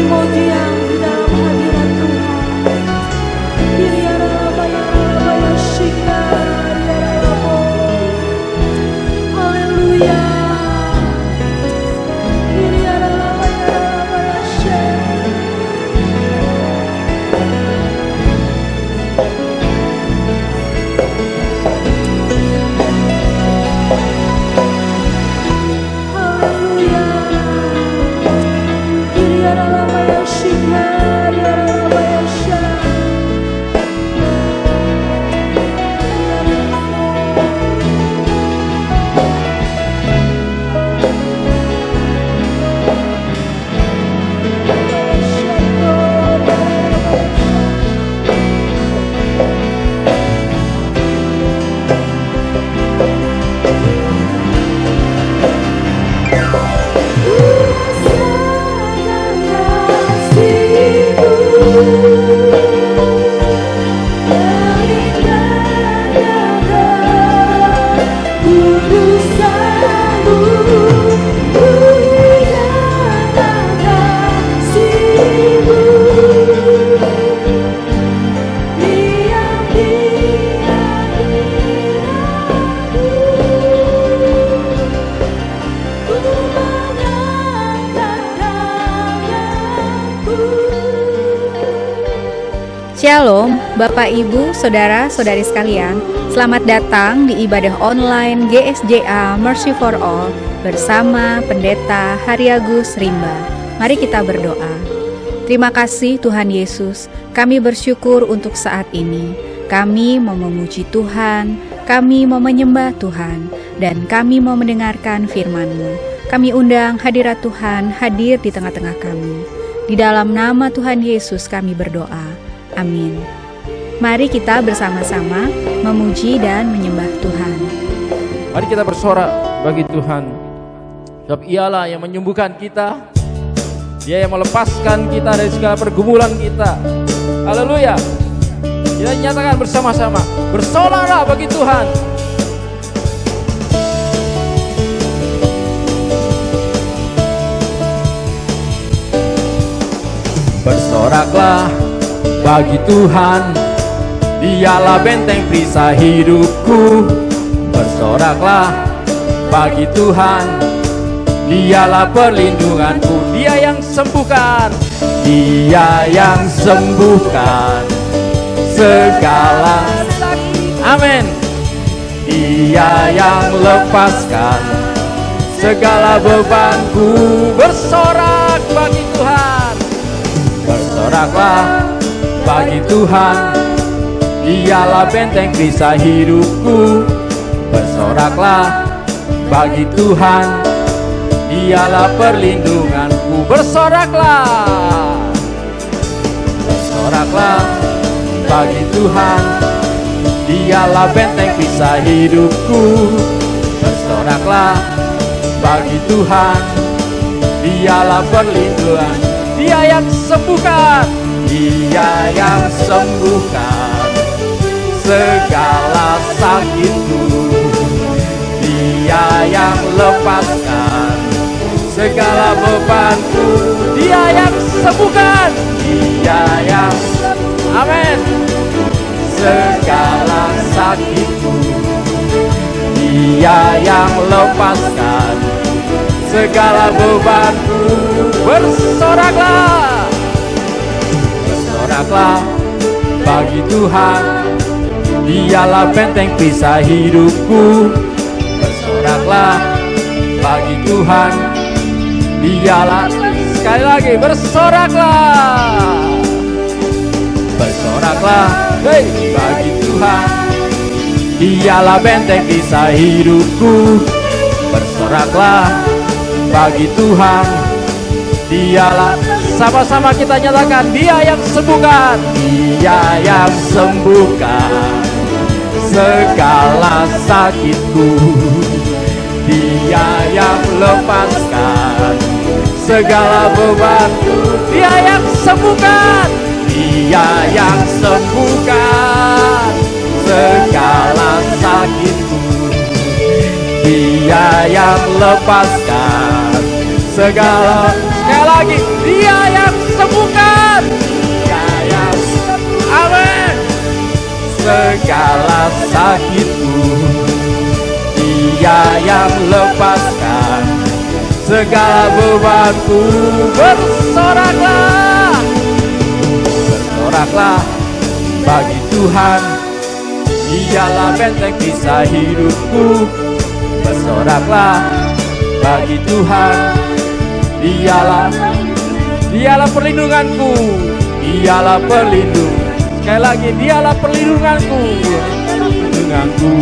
mau diam di dalam hadirat Tuhan. Haleluya. Shalom, Bapak, Ibu, Saudara-saudari sekalian. Selamat datang di ibadah online GSJA Mercy for All bersama Pendeta Hariagus Rimba. Mari kita berdoa. Terima kasih Tuhan Yesus, kami bersyukur untuk saat ini. Kami mau memuji Tuhan, kami mau menyembah Tuhan, dan kami mau mendengarkan firman-Mu. Kami undang hadirat Tuhan hadir di tengah-tengah kami. Di dalam nama Tuhan Yesus kami berdoa. Amin. Mari kita bersama-sama memuji dan menyembah Tuhan. Mari kita bersorak bagi Tuhan. Sebab Ialah yang menyembuhkan kita. Dia yang melepaskan kita dari segala pergumulan kita. Haleluya. Kita nyatakan bersama-sama, bersoraklah bagi Tuhan. Bersoraklah bagi Tuhan, Dialah benteng perisai hidupku. Bersoraklah bagi Tuhan, Dialah perlindunganku. Dia yang sembuhkan, Dia yang sembuhkan segala sakit. Amin. Dia yang lepaskan segala bebanku. Bersorak bagi Tuhan. Bersoraklah bagi Tuhan, Dialah benteng perisai hidupku. Bersoraklah bagi Tuhan, Dialah perlindunganku. Bersoraklah. Bersoraklah bagi Tuhan, Dialah benteng perisai hidupku. Bersoraklah bagi Tuhan, Dialah perlindungan. Dia yang sembuhkan, Dia yang sembuhkan segala sakitku. Dia yang lepaskan segala bebanku. Dia yang sembuhkan, Dia yang, amin, segala sakitku. Dia yang lepaskan segala bebanku. Bersoraklah. Bersoraklah bagi Tuhan, Dialah benteng perisai hidupku. Bersoraklah bagi Tuhan, Dialah, sekali lagi, bersoraklah. Bersoraklah bagi Tuhan, Dialah benteng perisai hidupku. Bersoraklah bagi Tuhan, Dialah, sama-sama kita nyatakan, Dia yang sembuhkan. Dia yang sembuhkan segala sakitku. Dia yang lepaskan segala bebanku. Dia yang sembuhkan. Dia yang sembuhkan segala sakitku. Dia yang lepaskan segala, sekali lagi, Dia yang sembuhkan. segala bebanku. Bersoraklah, bersoraklah bagi Tuhan, Dialah benteng kisah hidupku. Bersoraklah bagi Tuhan, Dialah perlindunganku, Dialah perlindung. Sekali lagi, Dialah perlindunganku, perlindunganku.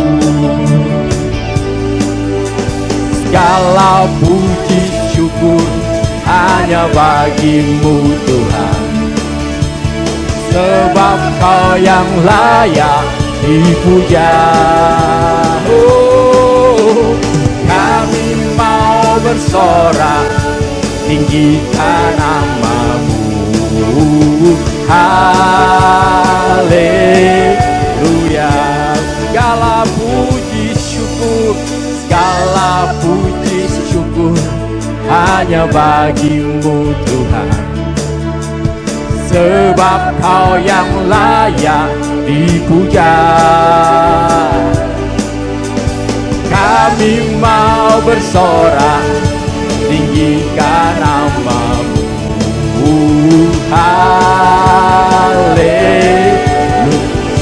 Segala puji syukur hanya bagimu Tuhan, sebab Kau yang layak dipuja. Oh, kami mau bersorak, tinggikan nama-Mu. Haleluya. Segala puji syukur, segala puji syukur hanya bagimu Tuhan, sebab Kau yang layak dipuja. Kami mau bersorak, tinggikan nama-Mu. Haleluya.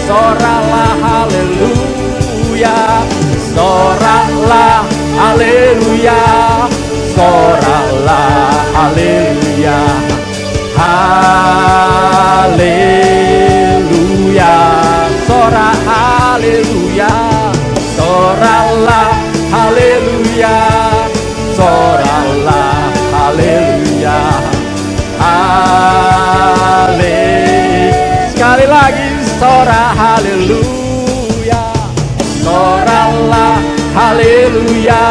Soraklah haleluya, soraklah haleluya, soraklah haleluya, haleluya. Sorak haleluya, soraklah haleluya, soraklah haleluya, sekali lagi sorak haleluya, soraklah haleluya,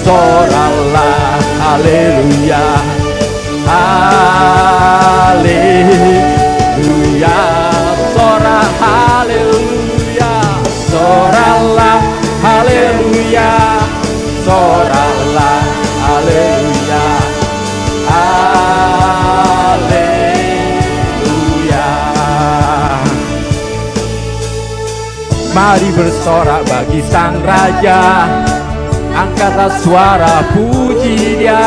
soraklah haleluya, haleluya. Sorak haleluya, soraklah haleluya, soraklah haleluya, haleluya. Mari bersorak bagi Sang Raja, angkatlah suara puji Dia,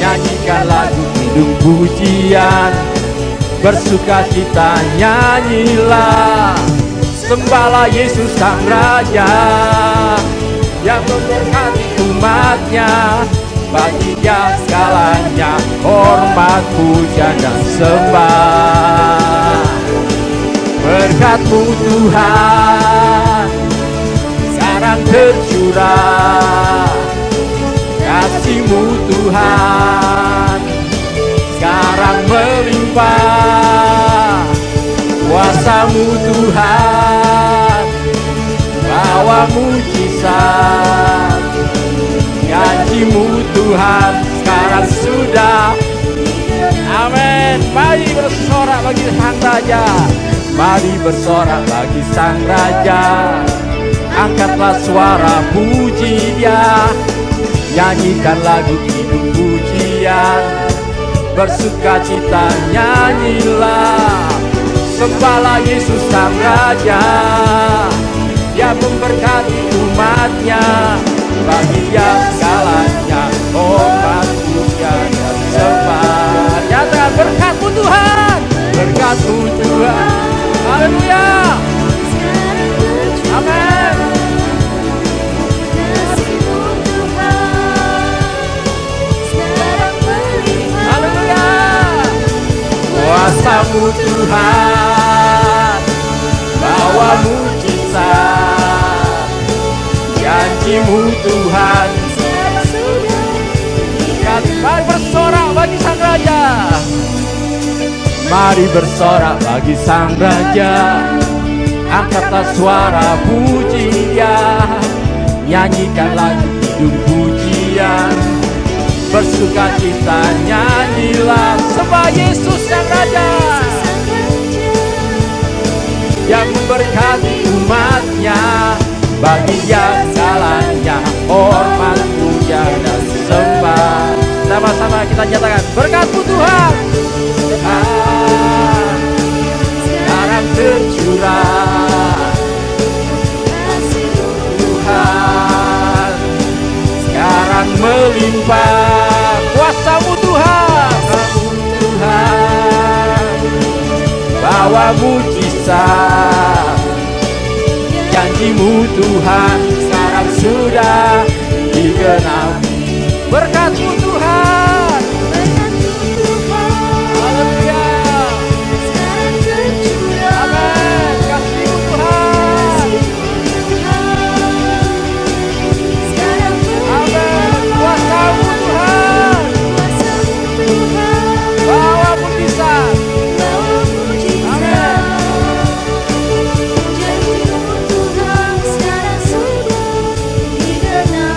nyanyikan lagu hidung pujian, bersuka cita nyanyilah, sembahlah Yesus Sang Raja yang memberkati umatnya. Bagi Dia segalanya hormat, puja dan sembah. Berkat-Mu Tuhan sekarang tercurah, kasih-Mu Tuhan sekarang melimpah, kuasa-Mu Tuhan bawa mujizat, janji-Mu Tuhan sekarang sudah. Amin. Mari bersorak bagi Sang Raja, mari bersorak bagi Sang Raja, angkatlah suara puji Dia, nyanyikan lagu hidup pujian, bersuka cita nyanyilah, sembahlah Yesus Sang Raja yang memberkati umatnya. Bagi Dia segalanya hormat, puja dan sembah. Nyatakan berkat-Mu Tuhan, berkat-Mu Tuhan. Haleluya. Amin. Haleluya. Kuasa-Mu Tuhan bawa mujizat, janji-Mu Tuhan. Mari bersorak bagi Sang Raja, mari bersorak bagi Sang Raja, angkatlah suara puji Dia, nyanyikan lagu hidup pujian, bersuka cita nyanyilah, sembah Yesus Sang Raja yang memberkati umatnya. Bagi Dia segalanya hormat, puja dan sembah. Sama-sama kita nyatakan berkat-Mu Tuhan sekarang tercurah, Tuhan sekarang melimpah, bawa mujizat. Janji-Mu Tuhan sekarang sudah digenapi. Berkat-Mu Tuhan. Haleluya. Amin. Kasih-Mu Tuhan. Amin. Kuasa-Mu Tuhan. Bawa mujizat.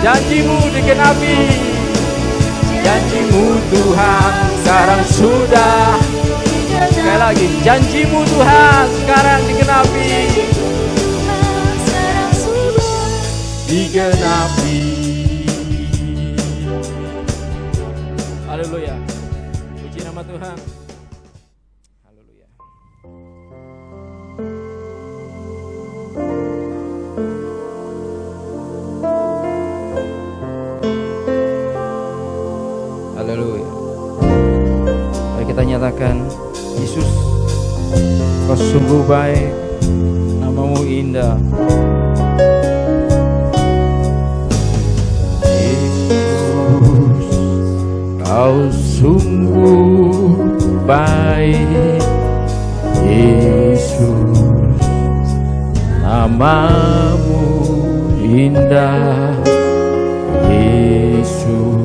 Janji-Mu digenapi. Janji-Mu Tuhan sekarang sudah. Sekali lagi, janji-Mu Tuhan sekarang digenapi. Digenapi. Haleluya. Puji nama Tuhan. Haleluya. Haleluya. Mari kita nyatakan, Yesus, Kau sungguh baik, nama-Mu indah. Yesus, Kau sungguh baik. Yesus, nama-Mu indah. Yesus,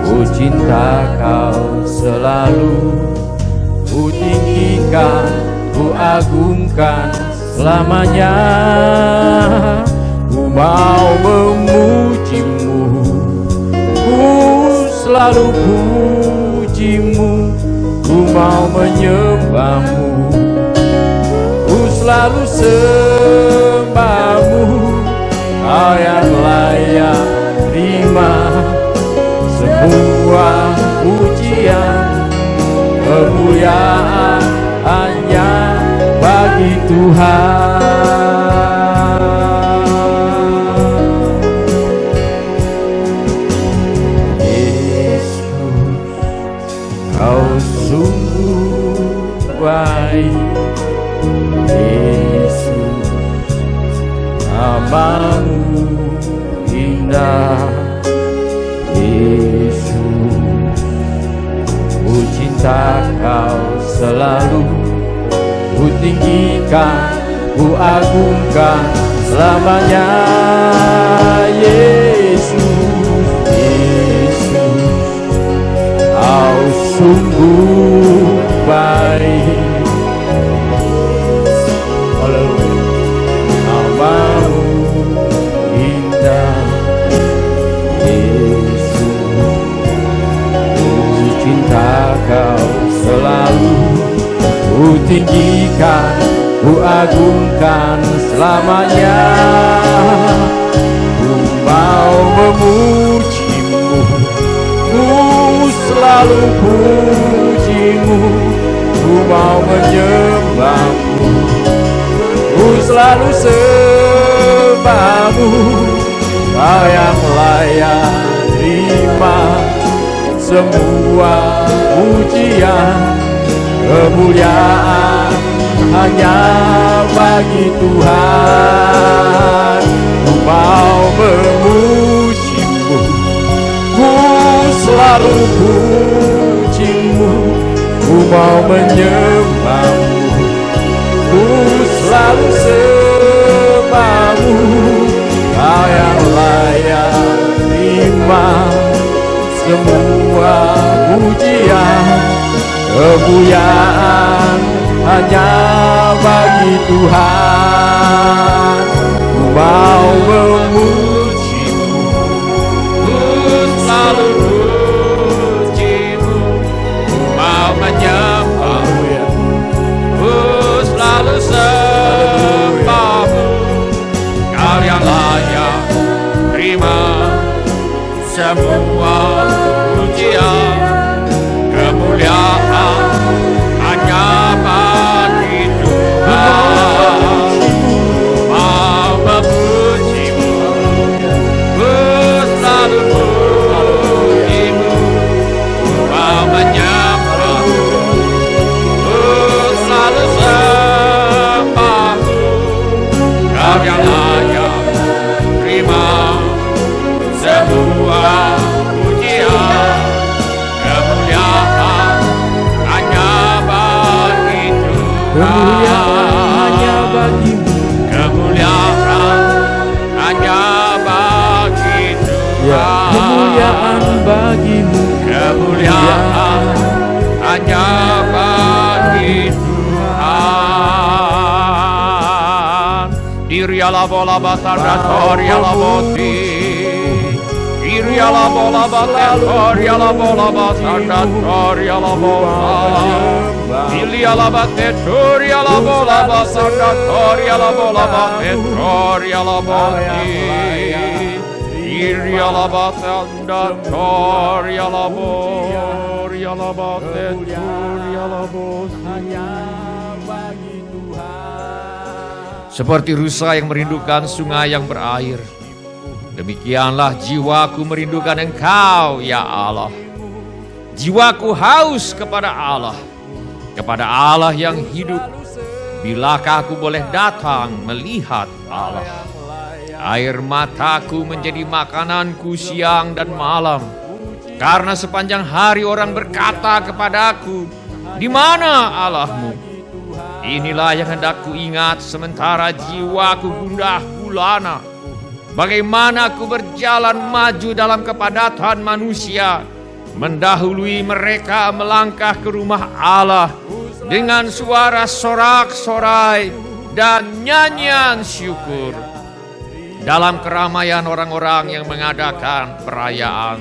ku cinta Kau selalu, ku tinggikan, ku agungkan selamanya. Ku mau memuji-Mu, ku selalu puji-Mu. Ku mau menyembah-Mu, ku selalu sembah-Mu. Kau yang layak terima semua pujian, kemuliaan hanya bagi Tuhan. Yesus, Kau sungguh baik. Yesus, nama-Mu indah. Yesus, ku cinta Kau selalu, ku tinggikan, ku agungkan selamanya. Yesus, Yesus, Kau sungguh baik. Haleluya. Nama-Mu indah. Cinta Kau selalu, ku tinggikan, ku agungkan selamanya. Ku mau memuji-Mu, ku selalu puji-Mu. Ku mau menyembah-Mu, ku selalu sembah-Mu. Kau yang layak terima semua pujian, kemuliaan hanya bagi Tuhan. Ku mau memuji-Mu, ku selalu puji-Mu. Ku mau menyembah-Mu, ku selalu sembah-Mu. Kau yang layak terima semua pujian, kemuliaan hanya bagi Tuhan. Ku mau memuji-Mu, ku selalu puji-Mu. Ku mau menyembah-Mu, ku selalu sembah-Mu. Kau yang layak terima semua pujian, kemuliaan hanya bagi Tuhan. Mau memuji-Mu, Kemuliaan hanya bagimu. Kemuliaan hanya bagi Ya, Tuhan. kemuliaan bagimu. Kemuliaan hanya bagi Tuhan. Diriala bola basanda toriala boti. Diriala bola basanda toriala bola basanda toriala bola. Diriala bate toriala bola basanda toriala bola bate toriala boti. Diriala basanda toriala toriala bate toriala boti. Seperti rusa yang merindukan sungai yang berair, demikianlah jiwaku merindukan Engkau, ya Allah. Jiwaku haus kepada Allah yang hidup. Bilakah aku boleh datang melihat Allah? Air mataku menjadi makananku siang dan malam, karena sepanjang hari orang berkata kepadaku, di mana Allahmu? Inilah yang hendak ku ingat sementara jiwaku gundah gulana. Bagaimana aku berjalan maju dalam kepadatan manusia, mendahului mereka melangkah ke rumah Allah dengan suara sorak-sorai dan nyanyian syukur. Dalam keramaian orang-orang yang mengadakan perayaan.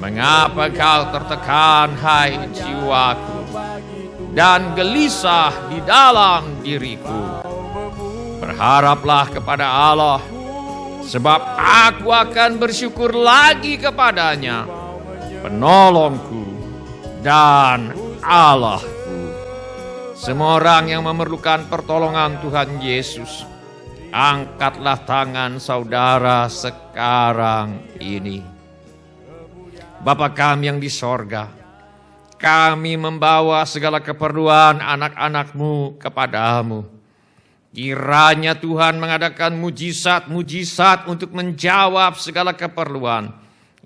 Mengapa kau tertekan, hai jiwaku, dan gelisah di dalam diriku? Berharaplah kepada Allah, sebab aku akan bersyukur lagi kepadanya, penolongku dan Allahku. Semua orang yang memerlukan pertolongan Tuhan Yesus, angkatlah tangan saudara sekarang ini. Bapa kami yang di sorga, kami membawa segala keperluan anak-anak-Mu kepadamu. Kiranya Tuhan mengadakan mujizat-mujizat untuk menjawab segala keperluan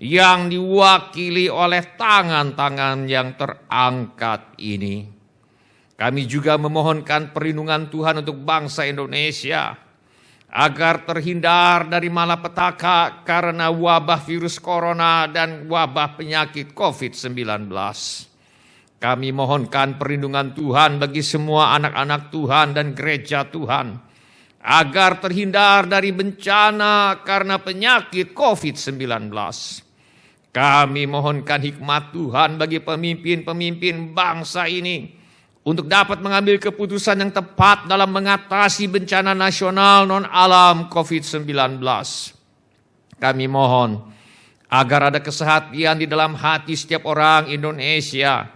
yang diwakili oleh tangan-tangan yang terangkat ini. Kami juga memohonkan perlindungan Tuhan untuk bangsa Indonesia, agar terhindar dari malapetaka karena wabah virus corona dan wabah penyakit COVID-19. Kami mohonkan perlindungan Tuhan bagi semua anak-anak Tuhan dan gereja Tuhan, agar terhindar dari bencana karena penyakit COVID-19. Kami mohonkan hikmat Tuhan bagi pemimpin-pemimpin bangsa ini, untuk dapat mengambil keputusan yang tepat dalam mengatasi bencana nasional non-alam COVID-19. Kami mohon agar ada kesehatan di dalam hati setiap orang Indonesia,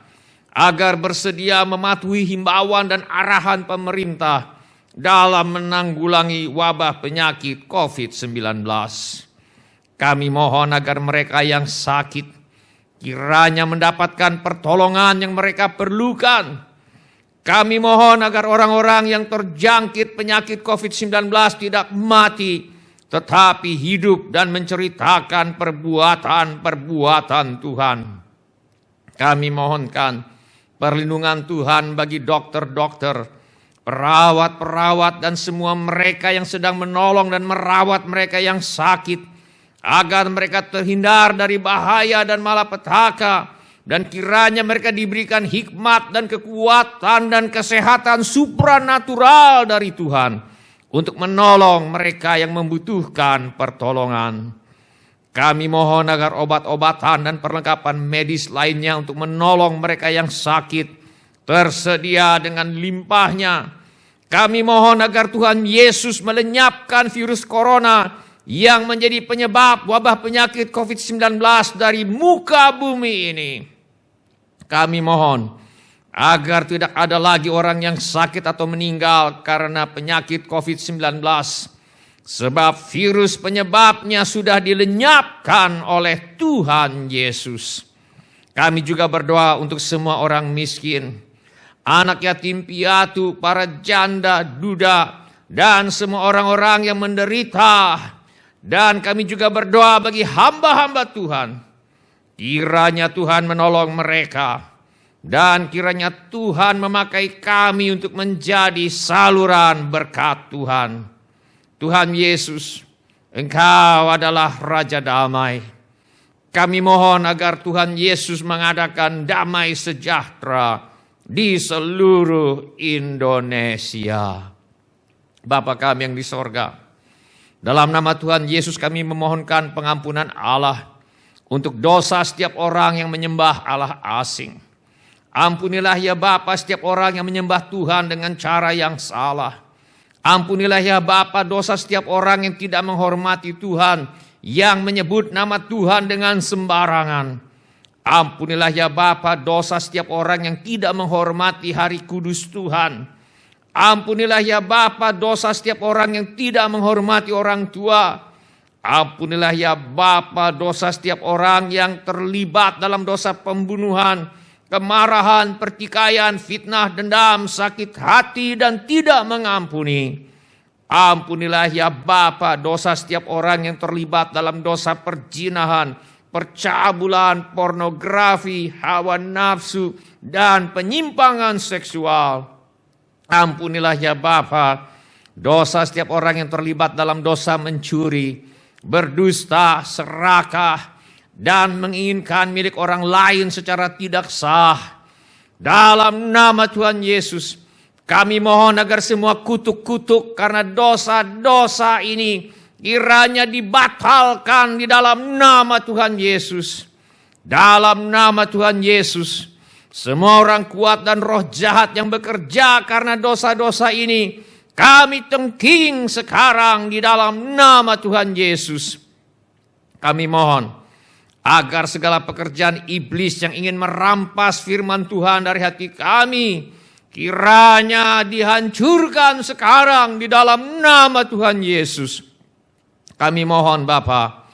agar bersedia mematuhi himbauan dan arahan pemerintah dalam menanggulangi wabah penyakit COVID-19. Kami mohon agar mereka yang sakit kiranya mendapatkan pertolongan yang mereka perlukan. Kami mohon agar orang-orang yang terjangkit penyakit COVID-19 tidak mati, tetapi hidup dan menceritakan perbuatan-perbuatan Tuhan. Kami mohonkan perlindungan Tuhan bagi dokter-dokter, perawat-perawat, dan semua mereka yang sedang menolong dan merawat mereka yang sakit, agar mereka terhindar dari bahaya dan malapetaka. Dan kiranya mereka diberikan hikmat dan kekuatan dan kesehatan supranatural dari Tuhan untuk menolong mereka yang membutuhkan pertolongan. Kami mohon agar obat-obatan dan perlengkapan medis lainnya untuk menolong mereka yang sakit tersedia dengan limpahnya. Kami mohon agar Tuhan Yesus melenyapkan virus corona yang menjadi penyebab wabah penyakit COVID-19 dari muka bumi ini. Kami mohon agar tidak ada lagi orang yang sakit atau meninggal karena penyakit COVID-19, sebab virus penyebabnya sudah dilenyapkan oleh Tuhan Yesus. Kami juga berdoa untuk semua orang miskin, anak yatim piatu, para janda, duda, dan semua orang-orang yang menderita. Dan kami juga berdoa bagi hamba-hamba Tuhan, kiranya Tuhan menolong mereka Dan kiranya Tuhan memakai kami untuk menjadi saluran berkat Tuhan. Tuhan Yesus, Engkau adalah Raja Damai. Kami mohon agar Tuhan Yesus mengadakan damai sejahtera di seluruh Indonesia. Bapa kami yang di sorga, dalam nama Tuhan Yesus kami memohonkan pengampunan Allah untuk dosa setiap orang yang menyembah Allah asing. Ampunilah ya Bapa setiap orang yang menyembah Tuhan dengan cara yang salah. Ampunilah ya Bapa dosa setiap orang yang tidak menghormati Tuhan, yang menyebut nama Tuhan dengan sembarangan. Ampunilah ya Bapa dosa setiap orang yang tidak menghormati hari kudus Tuhan. Ampunilah ya Bapa dosa setiap orang yang tidak menghormati orang tua. Ampunilah ya Bapa dosa setiap orang yang terlibat dalam dosa pembunuhan, kemarahan, pertikaian, fitnah, dendam, sakit hati, dan tidak mengampuni. Ampunilah ya Bapa dosa setiap orang yang terlibat dalam dosa perzinahan, percabulan, pornografi, hawa nafsu, dan penyimpangan seksual. Ampunilah ya Bapa dosa setiap orang yang terlibat dalam dosa mencuri, berdusta, serakah, dan menginginkan milik orang lain secara tidak sah. Dalam nama Tuhan Yesus, kami mohon agar semua kutuk-kutuk karena dosa-dosa ini kiranya dibatalkan di dalam nama Tuhan Yesus. Dalam nama Tuhan Yesus, semua orang kuat dan roh jahat yang bekerja karena dosa-dosa ini, kami tengking sekarang di dalam nama Tuhan Yesus. Kami mohon agar segala pekerjaan iblis yang ingin merampas firman Tuhan dari hati kami, kiranya dihancurkan sekarang di dalam nama Tuhan Yesus. Kami mohon Bapa,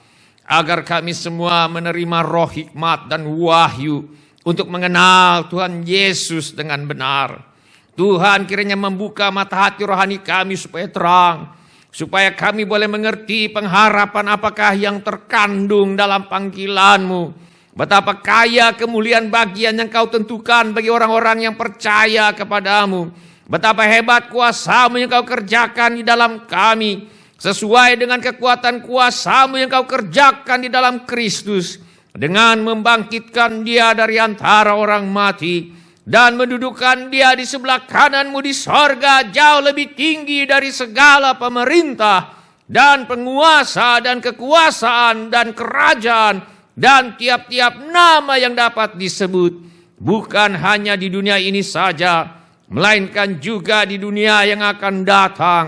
agar kami semua menerima roh hikmat dan wahyu untuk mengenal Tuhan Yesus dengan benar. Tuhan kiranya membuka mata hati rohani kami supaya terang, supaya kami boleh mengerti pengharapan apakah yang terkandung dalam panggilan-Mu. Betapa kaya kemuliaan bagian yang Kau tentukan bagi orang-orang yang percaya kepadamu. Betapa hebat kuasa-Mu yang Kau kerjakan di dalam kami, sesuai dengan kekuatan kuasa-Mu yang Kau kerjakan di dalam Kristus, dengan membangkitkan Dia dari antara orang mati dan mendudukkan Dia di sebelah kanan-Mu di sorga, jauh lebih tinggi dari segala pemerintah dan penguasa dan kekuasaan dan kerajaan dan tiap-tiap nama yang dapat disebut, bukan hanya di dunia ini saja, melainkan juga di dunia yang akan datang.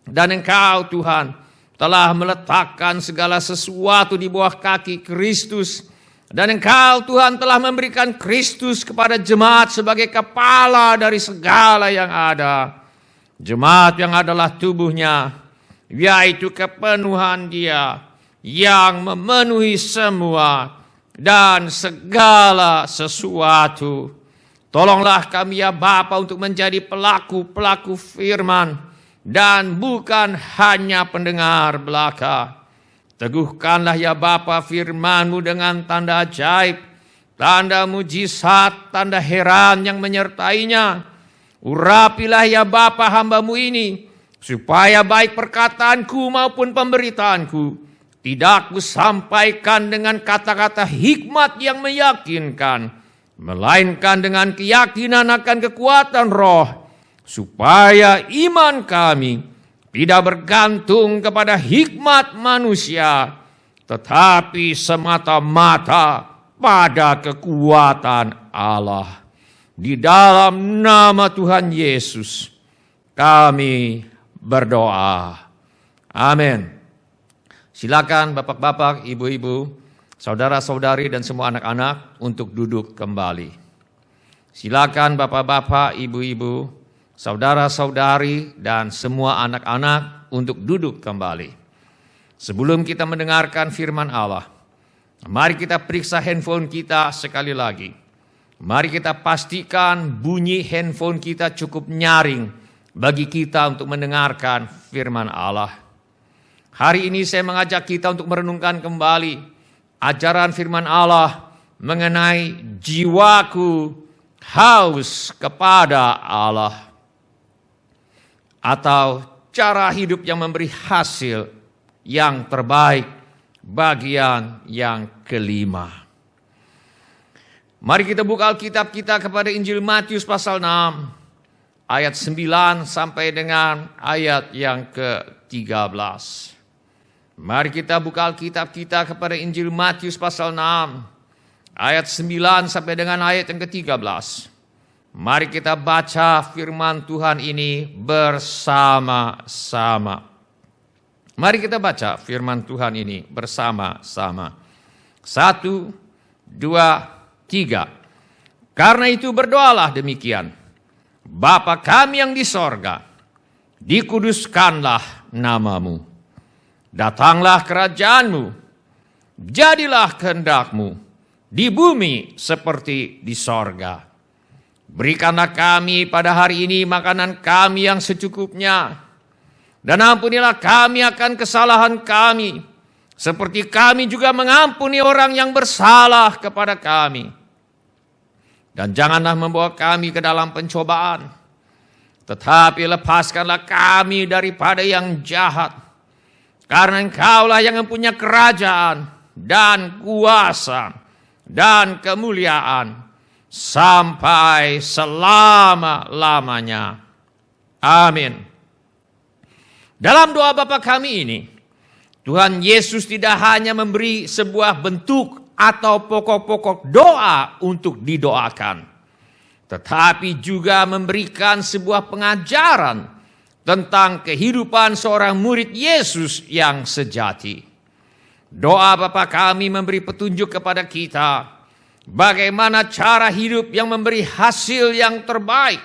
Dan Engkau Tuhan telah meletakkan segala sesuatu di bawah kaki Kristus. Dan Engkau Tuhan telah memberikan Kristus kepada jemaat sebagai kepala dari segala yang ada. Jemaat yang adalah tubuhnya, yaitu kepenuhan Dia yang memenuhi semua dan segala sesuatu. Tolonglah kami ya Bapa untuk menjadi pelaku-pelaku firman dan bukan hanya pendengar belaka. Teguhkanlah ya Bapa firman-Mu dengan tanda ajaib, tanda mujizat, tanda heran yang menyertainya. Urapilah ya Bapa hamba-Mu ini, supaya baik perkataanku maupun pemberitaanku tidak kusampaikan dengan kata-kata hikmat yang meyakinkan, melainkan dengan keyakinan akan kekuatan roh, supaya iman kami tidak bergantung kepada hikmat manusia, tetapi semata-mata pada kekuatan Allah. Di dalam nama Tuhan Yesus kami berdoa. Amin. Silakan bapak-bapak, ibu-ibu, saudara-saudari dan semua anak-anak untuk duduk kembali. Silakan bapak-bapak, ibu-ibu, saudara-saudari dan semua anak-anak untuk duduk kembali. Sebelum kita mendengarkan firman Allah, mari kita periksa handphone kita sekali lagi. Mari kita pastikan bunyi handphone kita cukup nyaring bagi kita untuk mendengarkan firman Allah. Hari ini saya mengajak kita untuk merenungkan kembali ajaran firman Allah mengenai jiwaku haus kepada Allah, atau cara hidup yang memberi hasil yang terbaik, bagian yang kelima. Mari kita buka Alkitab kita kepada Injil Matius pasal 6 ayat 9 sampai dengan ayat yang ke-13. Mari kita buka Alkitab kita kepada Injil Matius pasal 6 ayat 9 sampai dengan ayat yang ke-13. Mari kita baca firman Tuhan ini bersama-sama. Mari kita baca firman Tuhan ini bersama-sama. 1, 2, 3. Karena itu berdoalah demikian. Bapa kami yang di sorga, dikuduskanlah namamu. Datanglah kerajaanmu, jadilah kehendakmu di bumi seperti di sorga. Berikanlah kami pada hari ini makanan kami yang secukupnya, dan ampunilah kami akan kesalahan kami, seperti kami juga mengampuni orang yang bersalah kepada kami. Dan janganlah membawa kami ke dalam pencobaan, tetapi lepaskanlah kami daripada yang jahat. Karena Engkaulah yang mempunyai kerajaan dan kuasa dan kemuliaan sampai selama-lamanya. Amin. Dalam doa Bapa kami ini, Tuhan Yesus tidak hanya memberi sebuah bentuk atau pokok-pokok doa untuk didoakan, tetapi juga memberikan sebuah pengajaran tentang kehidupan seorang murid Yesus yang sejati. Doa Bapa kami memberi petunjuk kepada kita bagaimana cara hidup yang memberi hasil yang terbaik.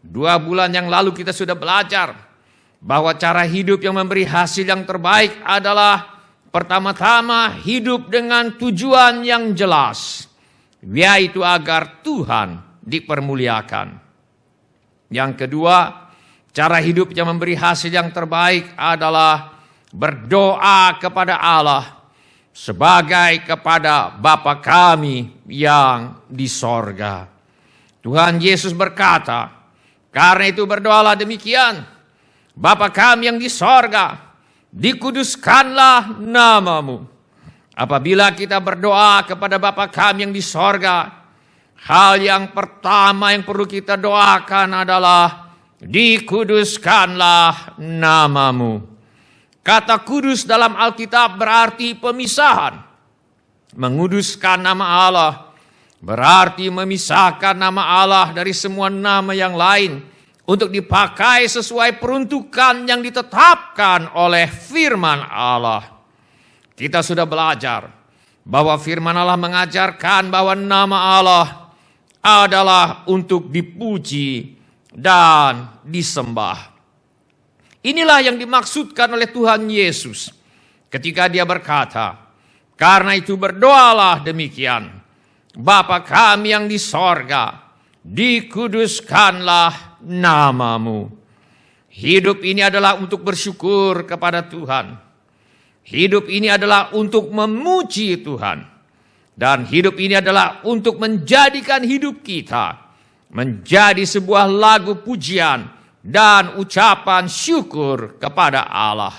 2 bulan yang lalu kita sudah belajar bahwa cara hidup yang memberi hasil yang terbaik adalah pertama-tama hidup dengan tujuan yang jelas, yaitu agar Tuhan dipermuliakan. Yang kedua, cara hidup yang memberi hasil yang terbaik adalah berdoa kepada Allah sebagai kepada Bapa kami yang di sorga. Tuhan Yesus berkata, karena itu berdoalah demikian, Bapa kami yang di sorga, dikuduskanlah namamu. Apabila kita berdoa kepada Bapa kami yang di sorga, hal yang pertama yang perlu kita doakan adalah dikuduskanlah namamu. Kata kudus dalam Alkitab berarti pemisahan. Menguduskan nama Allah berarti memisahkan nama Allah dari semua nama yang lain untuk dipakai sesuai peruntukan yang ditetapkan oleh firman Allah. Kita sudah belajar bahwa firman Allah mengajarkan bahwa nama Allah adalah untuk dipuji dan disembah. Inilah yang dimaksudkan oleh Tuhan Yesus ketika dia berkata, karena itu berdoalah demikian, Bapa kami yang di sorga, dikuduskanlah namamu. Hidup ini adalah untuk bersyukur kepada Tuhan. Hidup ini adalah untuk memuji Tuhan. Dan hidup ini adalah untuk menjadikan hidup kita menjadi sebuah lagu pujian dan ucapan syukur kepada Allah.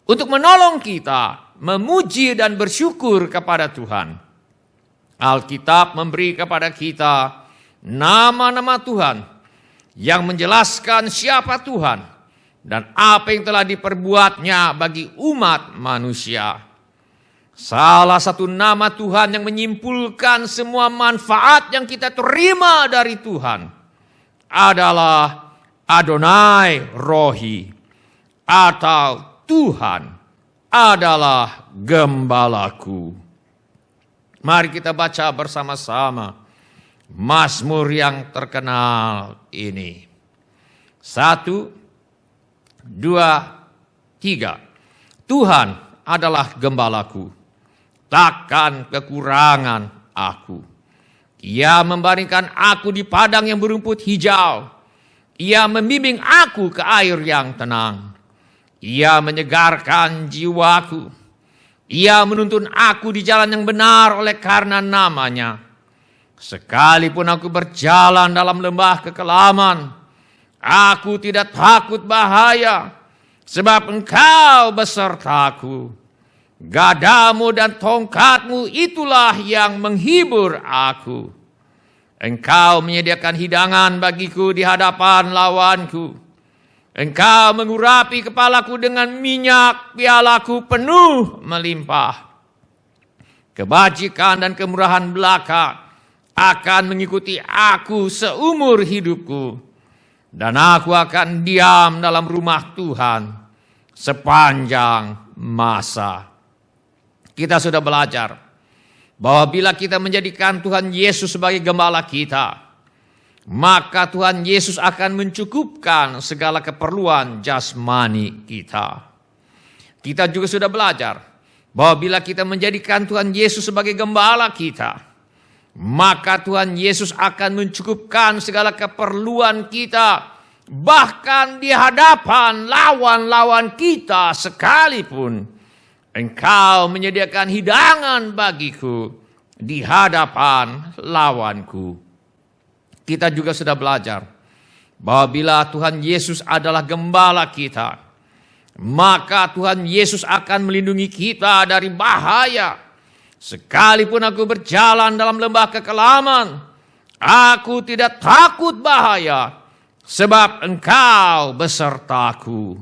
Untuk menolong kita memuji dan bersyukur kepada Tuhan. Alkitab memberi kepada kita nama-nama Tuhan yang menjelaskan siapa Tuhan dan apa yang telah diperbuatnya bagi umat manusia. Salah satu nama Tuhan yang menyimpulkan semua manfaat yang kita terima dari Tuhan adalah Adonai Rohi, atau Tuhan adalah gembalaku. Mari kita baca bersama-sama Mazmur yang terkenal ini. 1, 2, 3. Tuhan adalah gembalaku, takkan kekurangan aku. Ia membaringkan aku di padang yang berumput hijau. Ia membimbing aku ke air yang tenang. Ia menyegarkan jiwaku. Ia menuntun aku di jalan yang benar oleh karena namanya. Sekalipun aku berjalan dalam lembah kekelaman, aku tidak takut bahaya, sebab Engkau besertaku. Gadamu dan tongkatmu itulah yang menghibur aku. Engkau menyediakan hidangan bagiku di hadapan lawanku. Engkau mengurapi kepalaku dengan minyak, pialaku penuh melimpah. Kebajikan dan kemurahan belaka akan mengikuti aku seumur hidupku. Dan aku akan diam dalam rumah Tuhan sepanjang masa. Kita sudah belajar bahwa bila kita menjadikan Tuhan Yesus sebagai gembala kita, maka Tuhan Yesus akan mencukupkan segala keperluan jasmani kita. Kita juga sudah belajar bahwa bila kita menjadikan Tuhan Yesus sebagai gembala kita, maka Tuhan Yesus akan mencukupkan segala keperluan kita, bahkan di hadapan lawan-lawan kita sekalipun. Engkau menyediakan hidangan bagiku di hadapan lawanku. Kita juga sudah belajar bahwa bila Tuhan Yesus adalah gembala kita, maka Tuhan Yesus akan melindungi kita dari bahaya. Sekalipun aku berjalan dalam lembah kekelaman, aku tidak takut bahaya, sebab Engkau besertaku.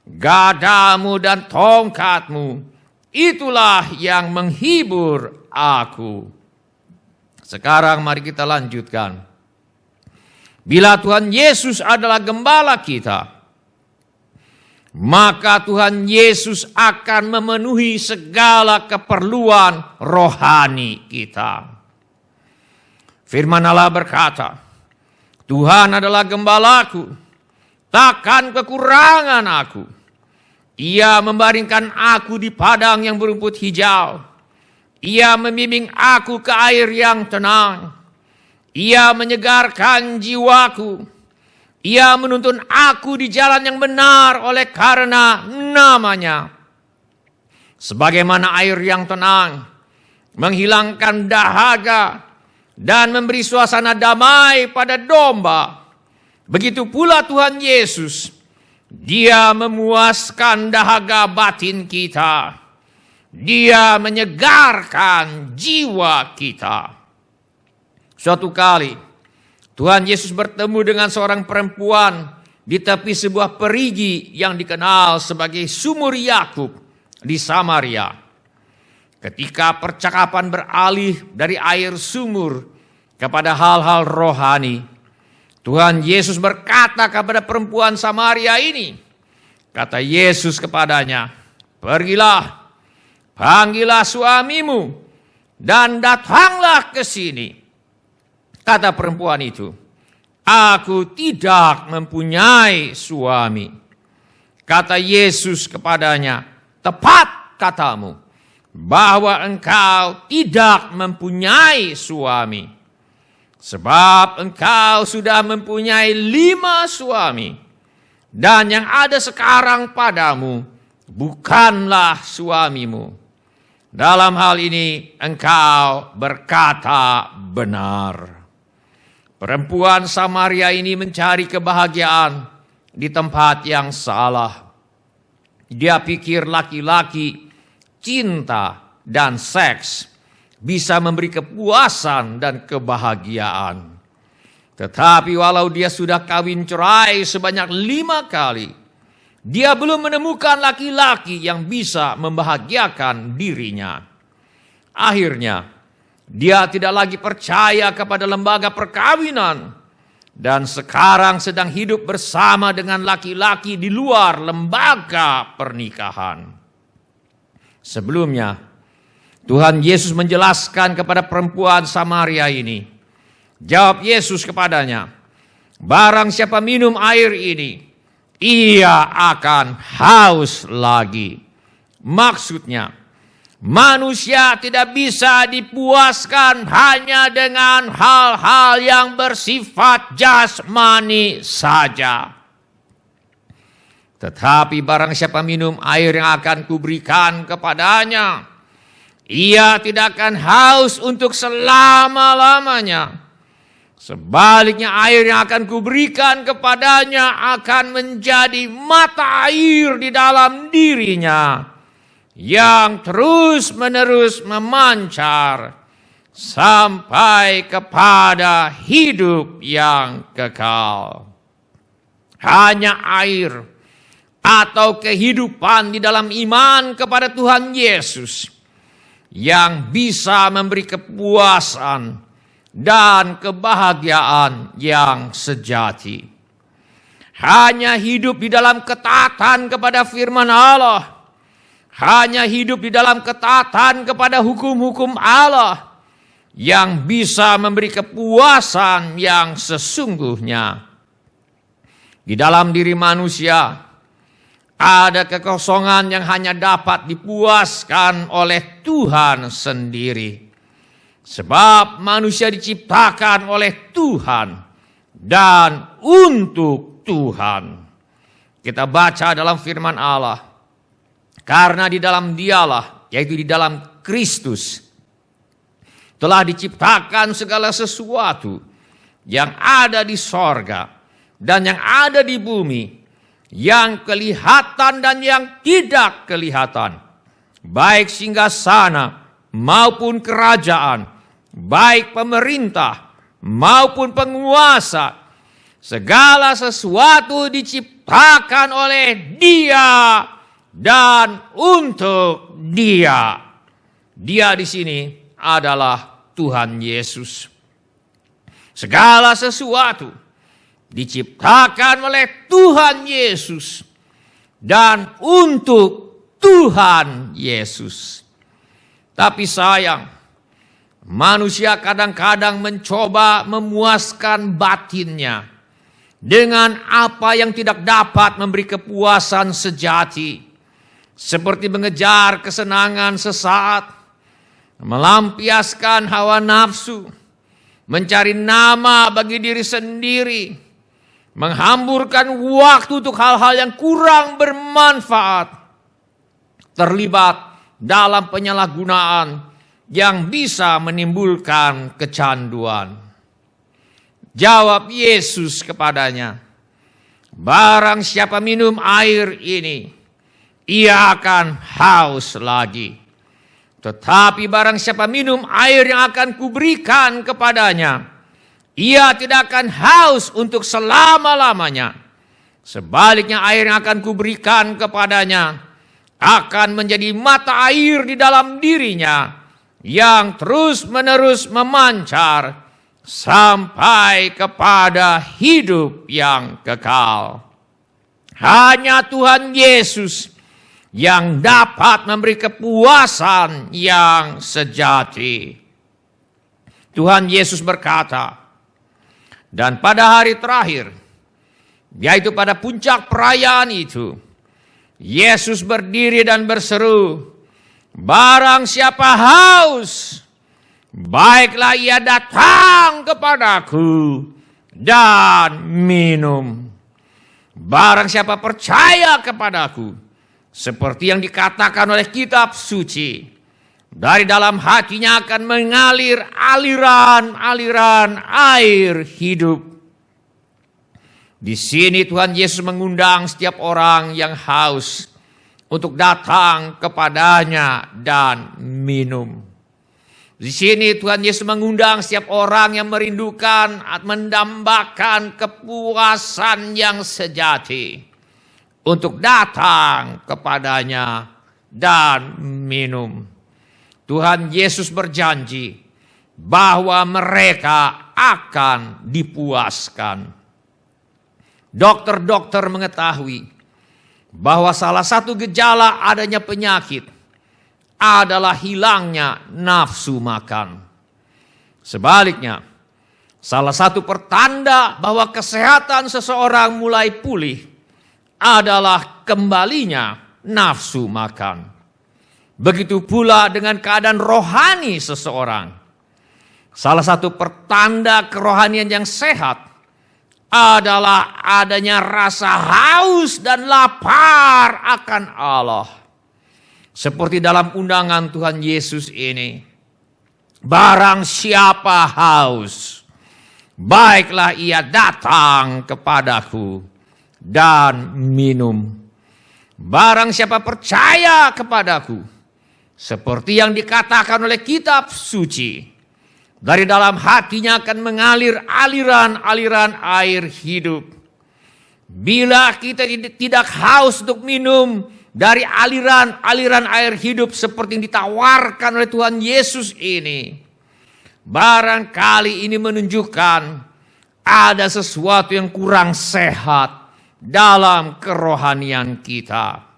Gadamu dan tongkatmu itulah yang menghibur aku. Sekarang mari kita lanjutkan. Bila Tuhan Yesus adalah gembala kita, maka Tuhan Yesus akan memenuhi segala keperluan rohani kita. Firman Allah berkata, Tuhan adalah gembalaku, takkan kekurangan aku. Ia membaringkan aku di padang yang berumput hijau. Ia membimbing aku ke air yang tenang. Ia menyegarkan jiwaku. Ia menuntun aku di jalan yang benar oleh karena namanya. Sebagaimana air yang tenang, menghilangkan dahaga, dan memberi suasana damai pada domba. Begitu pula Tuhan Yesus, Dia memuaskan dahaga batin kita. Dia menyegarkan jiwa kita. Suatu kali, Tuhan Yesus bertemu dengan seorang perempuan di tepi sebuah perigi yang dikenal sebagai Sumur Yakub di Samaria. Ketika percakapan beralih dari air sumur kepada hal-hal rohani, Tuhan Yesus berkata kepada perempuan Samaria ini, kata Yesus kepadanya, pergilah, panggillah suamimu, dan datanglah ke sini. Kata perempuan itu, aku tidak mempunyai suami. Kata Yesus kepadanya, tepat katamu, bahwa engkau tidak mempunyai suami. Sebab engkau sudah mempunyai 5 suami, dan yang ada sekarang padamu bukanlah suamimu. Dalam hal ini engkau berkata benar. Perempuan Samaria ini mencari kebahagiaan di tempat yang salah. Dia pikir laki-laki, cinta, dan seks bisa memberi kepuasan dan kebahagiaan. Tetapi walau dia sudah kawin cerai sebanyak 5 kali, dia belum menemukan laki-laki yang bisa membahagiakan dirinya. Akhirnya, dia tidak lagi percaya kepada lembaga perkawinan dan sekarang sedang hidup bersama dengan laki-laki di luar lembaga pernikahan. Sebelumnya, Tuhan Yesus menjelaskan kepada perempuan Samaria ini. Jawab Yesus kepadanya, barang siapa minum air ini, ia akan haus lagi. Maksudnya, manusia tidak bisa dipuaskan hanya dengan hal-hal yang bersifat jasmani saja. Tetapi barang siapa minum air yang akan kuberikan kepadanya, Ia tidak akan haus untuk selama-lamanya. Sebaliknya air yang akan kuberikan kepadanya akan menjadi mata air di dalam dirinya, yang terus-menerus memancar sampai kepada hidup yang kekal. Hanya air atau kehidupan di dalam iman kepada Tuhan Yesus yang bisa memberi kepuasan dan kebahagiaan yang sejati. Hanya hidup di dalam ketaatan kepada firman Allah, hanya hidup di dalam ketaatan kepada hukum-hukum Allah yang bisa memberi kepuasan yang sesungguhnya. Di dalam diri manusia ada kekosongan yang hanya dapat dipuaskan oleh Tuhan sendiri. Sebab manusia diciptakan oleh Tuhan dan untuk Tuhan. Kita baca dalam firman Allah, karena di dalam Dialah, yaitu di dalam Kristus, telah diciptakan segala sesuatu yang ada di sorga dan yang ada di bumi, yang kelihatan dan yang tidak kelihatan, baik singgasana maupun kerajaan, baik pemerintah maupun penguasa. Segala sesuatu diciptakan oleh Dia dan untuk Dia. Dia di sini adalah Tuhan Yesus. Segala sesuatu diciptakan oleh Tuhan Yesus dan untuk Tuhan Yesus. Tapi sayang, manusia kadang-kadang mencoba memuaskan batinnya dengan apa yang tidak dapat memberi kepuasan sejati, seperti mengejar kesenangan sesaat, melampiaskan hawa nafsu, mencari nama bagi diri sendiri, menghamburkan waktu untuk hal-hal yang kurang bermanfaat, terlibat dalam penyalahgunaan yang bisa menimbulkan kecanduan. Jawab Yesus kepadanya, barang siapa minum air ini, ia akan haus lagi. Tetapi barang siapa minum air yang akan kuberikan kepadanya, ia tidak akan haus untuk selama-lamanya. Sebaliknya air yang akan kuberikan kepadanya akan menjadi mata air di dalam dirinya, yang terus-menerus memancar sampai kepada hidup yang kekal. Hanya Tuhan Yesus yang dapat memberi kepuasan yang sejati. Tuhan Yesus berkata, dan pada hari terakhir, yaitu pada puncak perayaan itu, Yesus berdiri dan berseru, barang siapa haus, baiklah ia datang kepadaku dan minum. Barang siapa percaya kepadaku, seperti yang dikatakan oleh kitab suci, dari dalam hatinya akan mengalir aliran-aliran air hidup. Di sini Tuhan Yesus mengundang setiap orang yang haus untuk datang kepadanya dan minum. Di sini Tuhan Yesus mengundang setiap orang yang merindukan, mendambakan kepuasan yang sejati, untuk datang kepadanya dan minum. Tuhan Yesus berjanji bahwa mereka akan dipuaskan. Dokter-dokter mengetahui bahwa salah satu gejala adanya penyakit adalah hilangnya nafsu makan. Sebaliknya, salah satu pertanda bahwa kesehatan seseorang mulai pulih adalah kembalinya nafsu makan. Begitu pula dengan keadaan rohani seseorang. Salah satu pertanda kerohanian yang sehat adalah adanya rasa haus dan lapar akan Allah. Seperti dalam undangan Tuhan Yesus ini. Barang siapa haus, baiklah ia datang kepadaku dan minum. Barang siapa percaya kepadaku, seperti yang dikatakan oleh kitab suci, dari dalam hatinya akan mengalir aliran-aliran air hidup. Bila kita tidak haus untuk minum dari aliran-aliran air hidup seperti yang ditawarkan oleh Tuhan Yesus ini, barangkali ini menunjukkan ada sesuatu yang kurang sehat dalam kerohanian kita.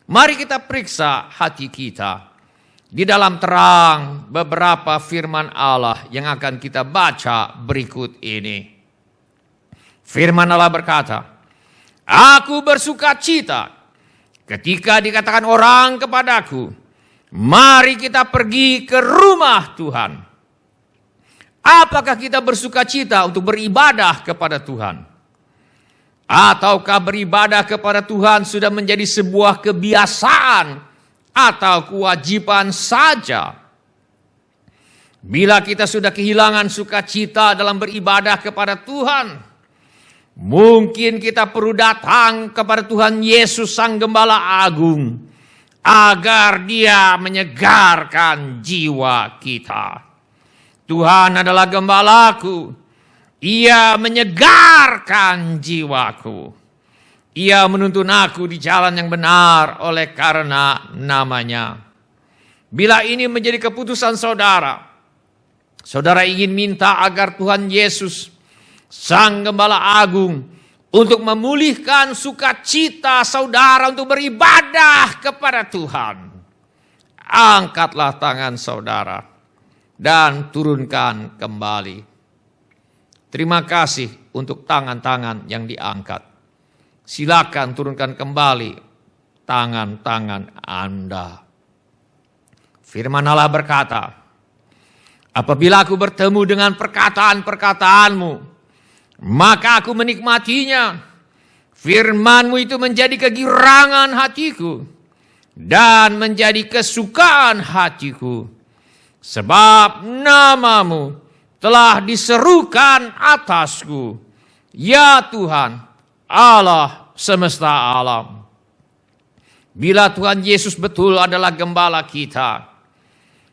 Mari kita periksa hati kita di dalam terang beberapa firman Allah yang akan kita baca berikut ini. Firman Allah berkata, "Aku bersuka cita ketika dikatakan orang kepadaku, mari kita pergi ke rumah Tuhan." Apakah kita bersuka cita untuk beribadah kepada Tuhan? Ataukah beribadah kepada Tuhan sudah menjadi sebuah kebiasaan atau kewajiban saja? Bila kita sudah kehilangan sukacita dalam beribadah kepada Tuhan, mungkin kita perlu datang kepada Tuhan Yesus Sang Gembala Agung agar Dia menyegarkan jiwa kita. Tuhan adalah gembalaku, Ia menyegarkan jiwaku. Ia menuntun aku di jalan yang benar oleh karena namanya. Bila ini menjadi keputusan saudara, saudara ingin minta agar Tuhan Yesus Sang Gembala Agung untuk memulihkan sukacita saudara untuk beribadah kepada Tuhan, angkatlah tangan saudara dan turunkan kembali. Terima kasih untuk tangan-tangan yang diangkat. Silakan turunkan kembali tangan-tangan Anda. Firman Allah berkata, "Apabila aku bertemu dengan perkataan-perkataanmu, maka aku menikmatinya. Firman-Mu itu menjadi kegirangan hatiku dan menjadi kesukaan hatiku. Sebab nama-Mu telah diserukan atasku, ya Tuhan, Allah semesta alam." Bila Tuhan Yesus betul adalah gembala kita,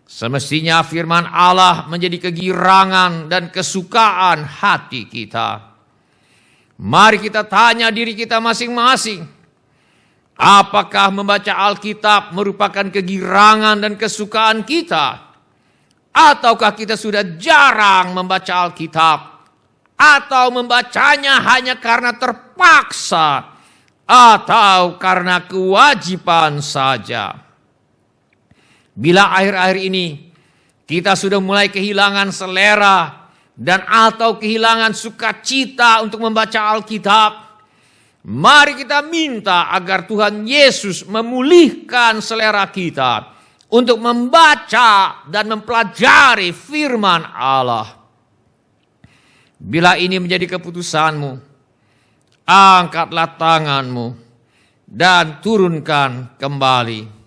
semestinya firman Allah menjadi kegirangan dan kesukaan hati kita. Mari kita tanya diri kita masing-masing, apakah membaca Alkitab merupakan kegirangan dan kesukaan kita? Ataukah kita sudah jarang membaca Alkitab? Atau membacanya hanya karena terpaksa? Atau karena kewajiban saja? Bila akhir-akhir ini kita sudah mulai kehilangan selera dan atau kehilangan sukacita untuk membaca Alkitab, mari kita minta agar Tuhan Yesus memulihkan selera kita untuk membaca dan mempelajari firman Allah. Bila ini menjadi keputusanmu, angkatlah tanganmu dan turunkan kembali.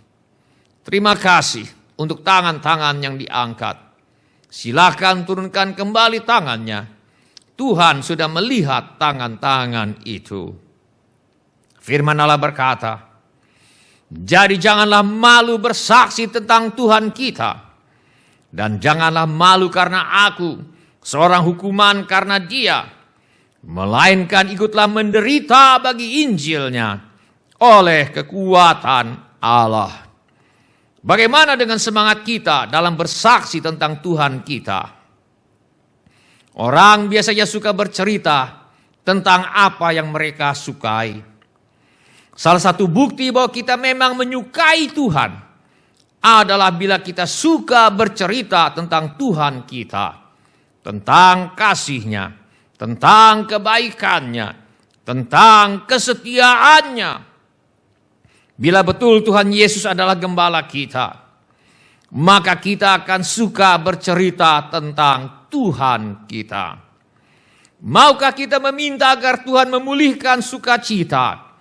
Terima kasih untuk tangan-tangan yang diangkat. Silakan turunkan kembali tangannya. Tuhan sudah melihat tangan-tangan itu. Firman Allah berkata, "Jadi janganlah malu bersaksi tentang Tuhan kita. Dan janganlah malu karena aku, seorang hukuman karena Dia. Melainkan ikutlah menderita bagi Injilnya oleh kekuatan Allah." Bagaimana dengan semangat kita dalam bersaksi tentang Tuhan kita? Orang biasanya suka bercerita tentang apa yang mereka sukai. Salah satu bukti bahwa kita memang menyukai Tuhan adalah bila kita suka bercerita tentang Tuhan kita, tentang kasih-Nya, tentang kebaikan-Nya, tentang kesetiaan-Nya. Bila betul Tuhan Yesus adalah gembala kita, maka kita akan suka bercerita tentang Tuhan kita. Maukah kita meminta agar Tuhan memulihkan sukacita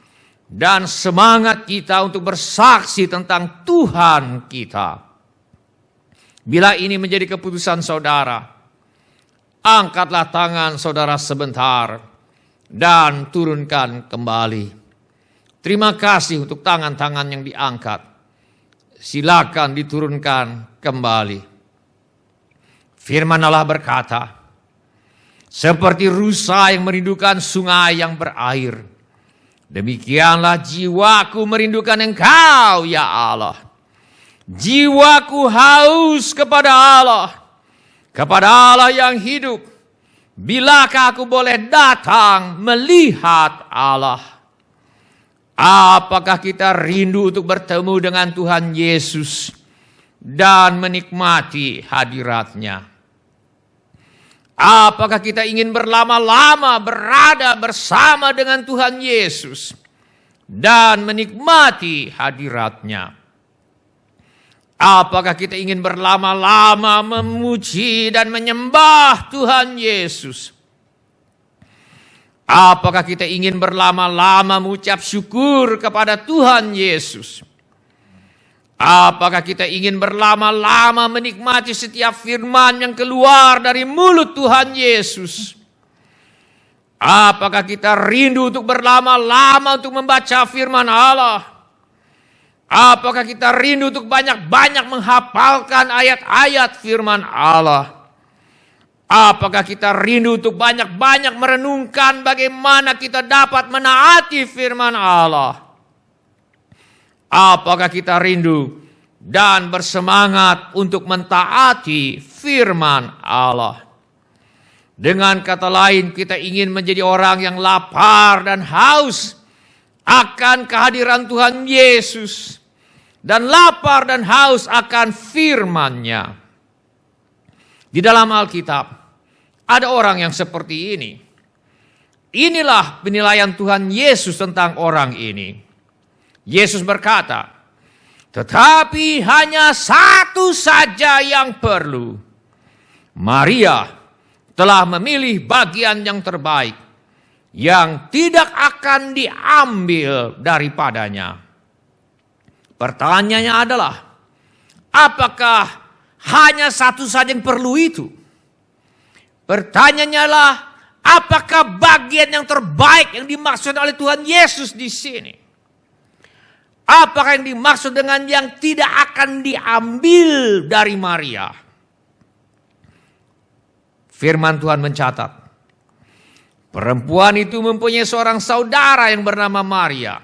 dan semangat kita untuk bersaksi tentang Tuhan kita. Bila ini menjadi keputusan saudara, angkatlah tangan saudara sebentar dan turunkan kembali. Terima kasih untuk tangan-tangan yang diangkat. Silakan diturunkan kembali. Firman Allah berkata, seperti rusa yang merindukan sungai yang berair, demikianlah jiwaku merindukan Engkau, ya Allah. Jiwaku haus kepada Allah yang hidup. Bilakah aku boleh datang melihat Allah? Apakah kita rindu untuk bertemu dengan Tuhan Yesus dan menikmati hadirat-Nya? Apakah kita ingin berlama-lama berada bersama dengan Tuhan Yesus dan menikmati hadirat-Nya? Apakah kita ingin berlama-lama memuji dan menyembah Tuhan Yesus? Apakah kita ingin berlama-lama mengucap syukur kepada Tuhan Yesus? Apakah kita ingin berlama-lama menikmati setiap firman yang keluar dari mulut Tuhan Yesus? Apakah kita rindu untuk berlama-lama untuk membaca firman Allah? Apakah kita rindu untuk banyak-banyak menghafalkan ayat-ayat firman Allah? Apakah kita rindu untuk banyak-banyak merenungkan bagaimana kita dapat menaati firman Allah? Apakah kita rindu dan bersemangat untuk mentaati firman Allah? Dengan kata lain, kita ingin menjadi orang yang lapar dan haus akan kehadiran Tuhan Yesus dan lapar dan haus akan firman-Nya. Di dalam Alkitab ada orang yang seperti ini. Inilah penilaian Tuhan Yesus tentang orang ini. Yesus berkata, tetapi hanya satu saja yang perlu. Maria telah memilih bagian yang terbaik, yang tidak akan diambil daripadanya. Pertanyaannya adalah, apakah hanya satu saja yang perlu itu? Pertanyaannya adalah, apakah bagian yang terbaik yang dimaksud oleh Tuhan Yesus di sini? Apakah yang dimaksud dengan yang tidak akan diambil dari Maria? Firman Tuhan mencatat, perempuan itu mempunyai seorang saudara yang bernama Maria.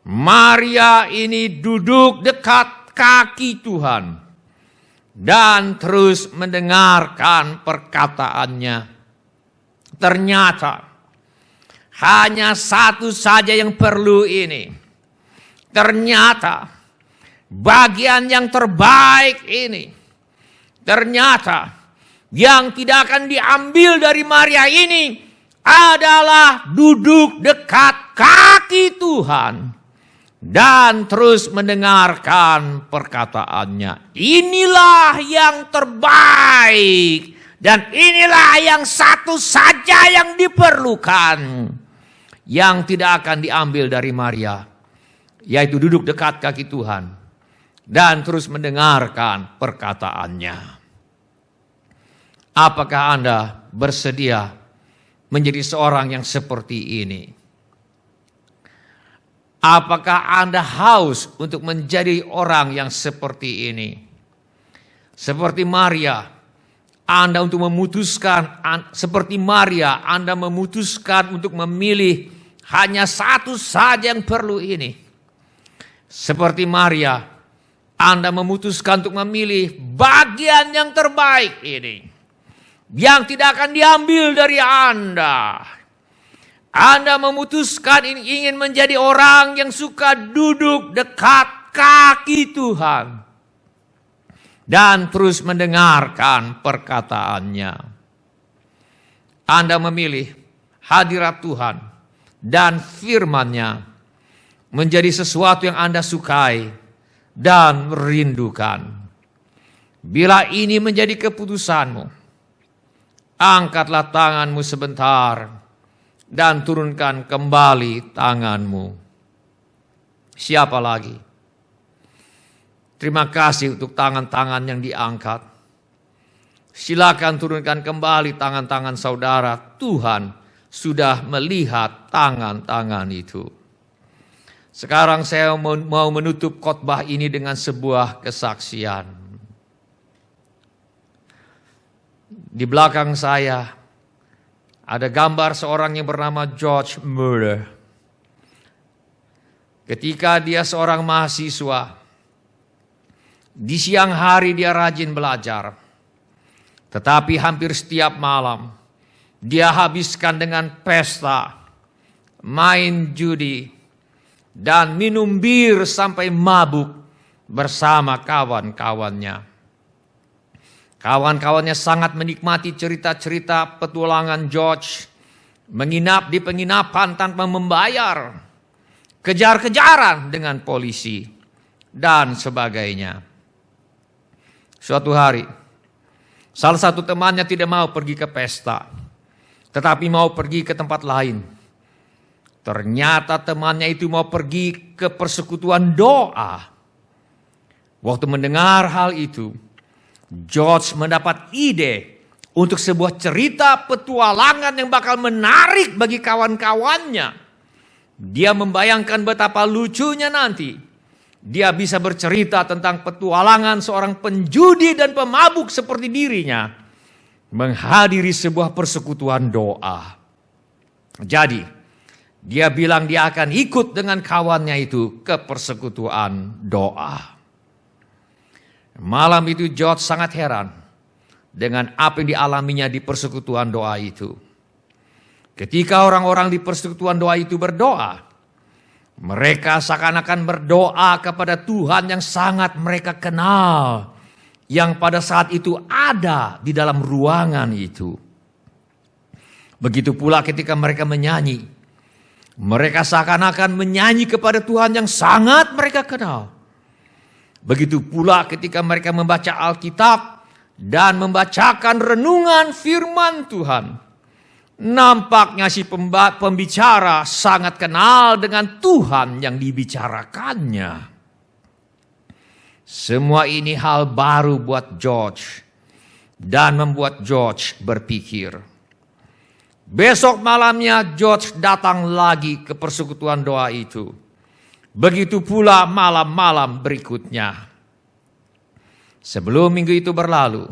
Maria ini duduk dekat kaki Tuhan dan terus mendengarkan perkataannya. Ternyata hanya satu saja yang perlu ini. Ternyata bagian yang terbaik ini, ternyata yang tidak akan diambil dari Maria ini adalah duduk dekat kaki Tuhan dan terus mendengarkan perkataannya. Inilah yang terbaik dan inilah yang satu saja yang diperlukan, yang tidak akan diambil dari Maria, yaitu duduk dekat kaki Tuhan dan terus mendengarkan perkataannya. Apakah Anda bersedia menjadi seorang yang seperti ini? Apakah Anda haus untuk menjadi orang yang seperti ini? Seperti Maria, Anda untuk memutuskan, seperti Maria, Anda memutuskan untuk memilih hanya satu saja yang perlu ini. Seperti Maria, Anda memutuskan untuk memilih bagian yang terbaik ini, yang tidak akan diambil dari Anda. Anda memutuskan ingin menjadi orang yang suka duduk dekat kaki Tuhan dan terus mendengarkan perkataannya. Anda memilih hadirat Tuhan dan firman-Nya menjadi sesuatu yang Anda sukai dan rindukan. Bila ini menjadi keputusanmu, angkatlah tanganmu sebentar dan turunkan kembali tanganmu. Siapa lagi? Terima kasih untuk tangan-tangan yang diangkat. Silakan turunkan kembali tangan-tangan saudara. Tuhan sudah melihat tangan-tangan itu. Sekarang saya mau menutup khotbah ini dengan sebuah kesaksian. Di belakang saya ada gambar seorang yang bernama George Muller. Ketika dia seorang mahasiswa, di siang hari dia rajin belajar. Tetapi hampir setiap malam dia habiskan dengan pesta, main judi, dan minum bir sampai mabuk bersama kawan-kawannya. Kawan-kawannya sangat menikmati cerita-cerita petualangan George, menginap di penginapan tanpa membayar, kejar-kejaran dengan polisi, dan sebagainya. Suatu hari, salah satu temannya tidak mau pergi ke pesta, tetapi mau pergi ke tempat lain. Ternyata temannya itu mau pergi ke persekutuan doa. Waktu mendengar hal itu, George mendapat ide untuk sebuah cerita petualangan yang bakal menarik bagi kawan-kawannya. Dia membayangkan betapa lucunya nanti dia bisa bercerita tentang petualangan seorang penjudi dan pemabuk seperti dirinya menghadiri sebuah persekutuan doa. Jadi, dia bilang dia akan ikut dengan kawannya itu ke persekutuan doa. Malam itu George sangat heran dengan apa yang dialaminya di persekutuan doa itu. Ketika orang-orang di persekutuan doa itu berdoa, mereka seakan-akan berdoa kepada Tuhan yang sangat mereka kenal, yang pada saat itu ada di dalam ruangan itu. Begitu pula ketika mereka menyanyi, mereka seakan-akan menyanyi kepada Tuhan yang sangat mereka kenal. Begitu pula ketika mereka membaca Alkitab dan membacakan renungan firman Tuhan. Nampaknya si pembicara sangat kenal dengan Tuhan yang dibicarakannya. Semua ini hal baru buat George dan membuat George berpikir. Besok malamnya George datang lagi ke persekutuan doa itu. Begitu pula malam-malam berikutnya. Sebelum minggu itu berlalu,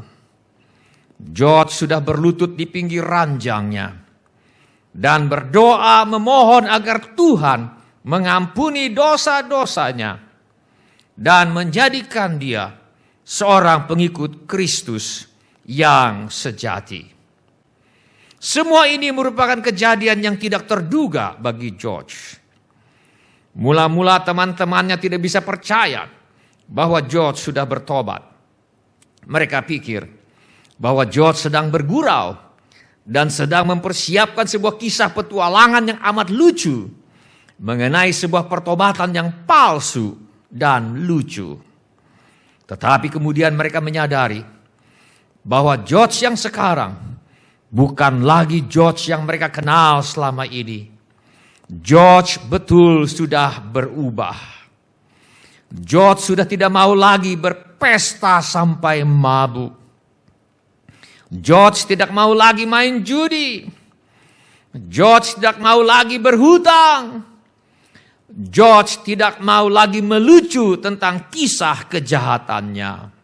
George sudah berlutut di pinggir ranjangnya dan berdoa memohon agar Tuhan mengampuni dosa-dosanya dan menjadikan dia seorang pengikut Kristus yang sejati. Semua ini merupakan kejadian yang tidak terduga bagi George. Mula-mula teman-temannya tidak bisa percaya bahwa George sudah bertobat. Mereka pikir bahwa George sedang bergurau dan sedang mempersiapkan sebuah kisah petualangan yang amat lucu mengenai sebuah pertobatan yang palsu dan lucu. Tetapi kemudian mereka menyadari bahwa George yang sekarang bukan lagi George yang mereka kenal selama ini. George betul sudah berubah. George sudah tidak mau lagi berpesta sampai mabuk. George tidak mau lagi main judi. George tidak mau lagi berhutang. George tidak mau lagi melucu tentang kisah kejahatannya.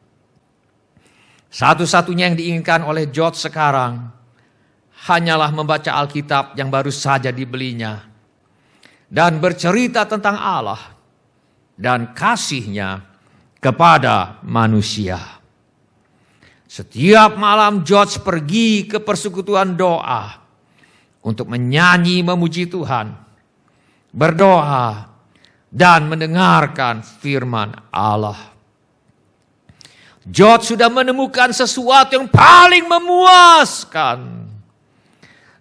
Satu-satunya yang diinginkan oleh George sekarang hanyalah membaca Alkitab yang baru saja dibelinya dan bercerita tentang Allah dan kasih-Nya kepada manusia. Setiap malam George pergi ke persekutuan doa untuk menyanyi memuji Tuhan, berdoa, dan mendengarkan firman Allah. George sudah menemukan sesuatu yang paling memuaskan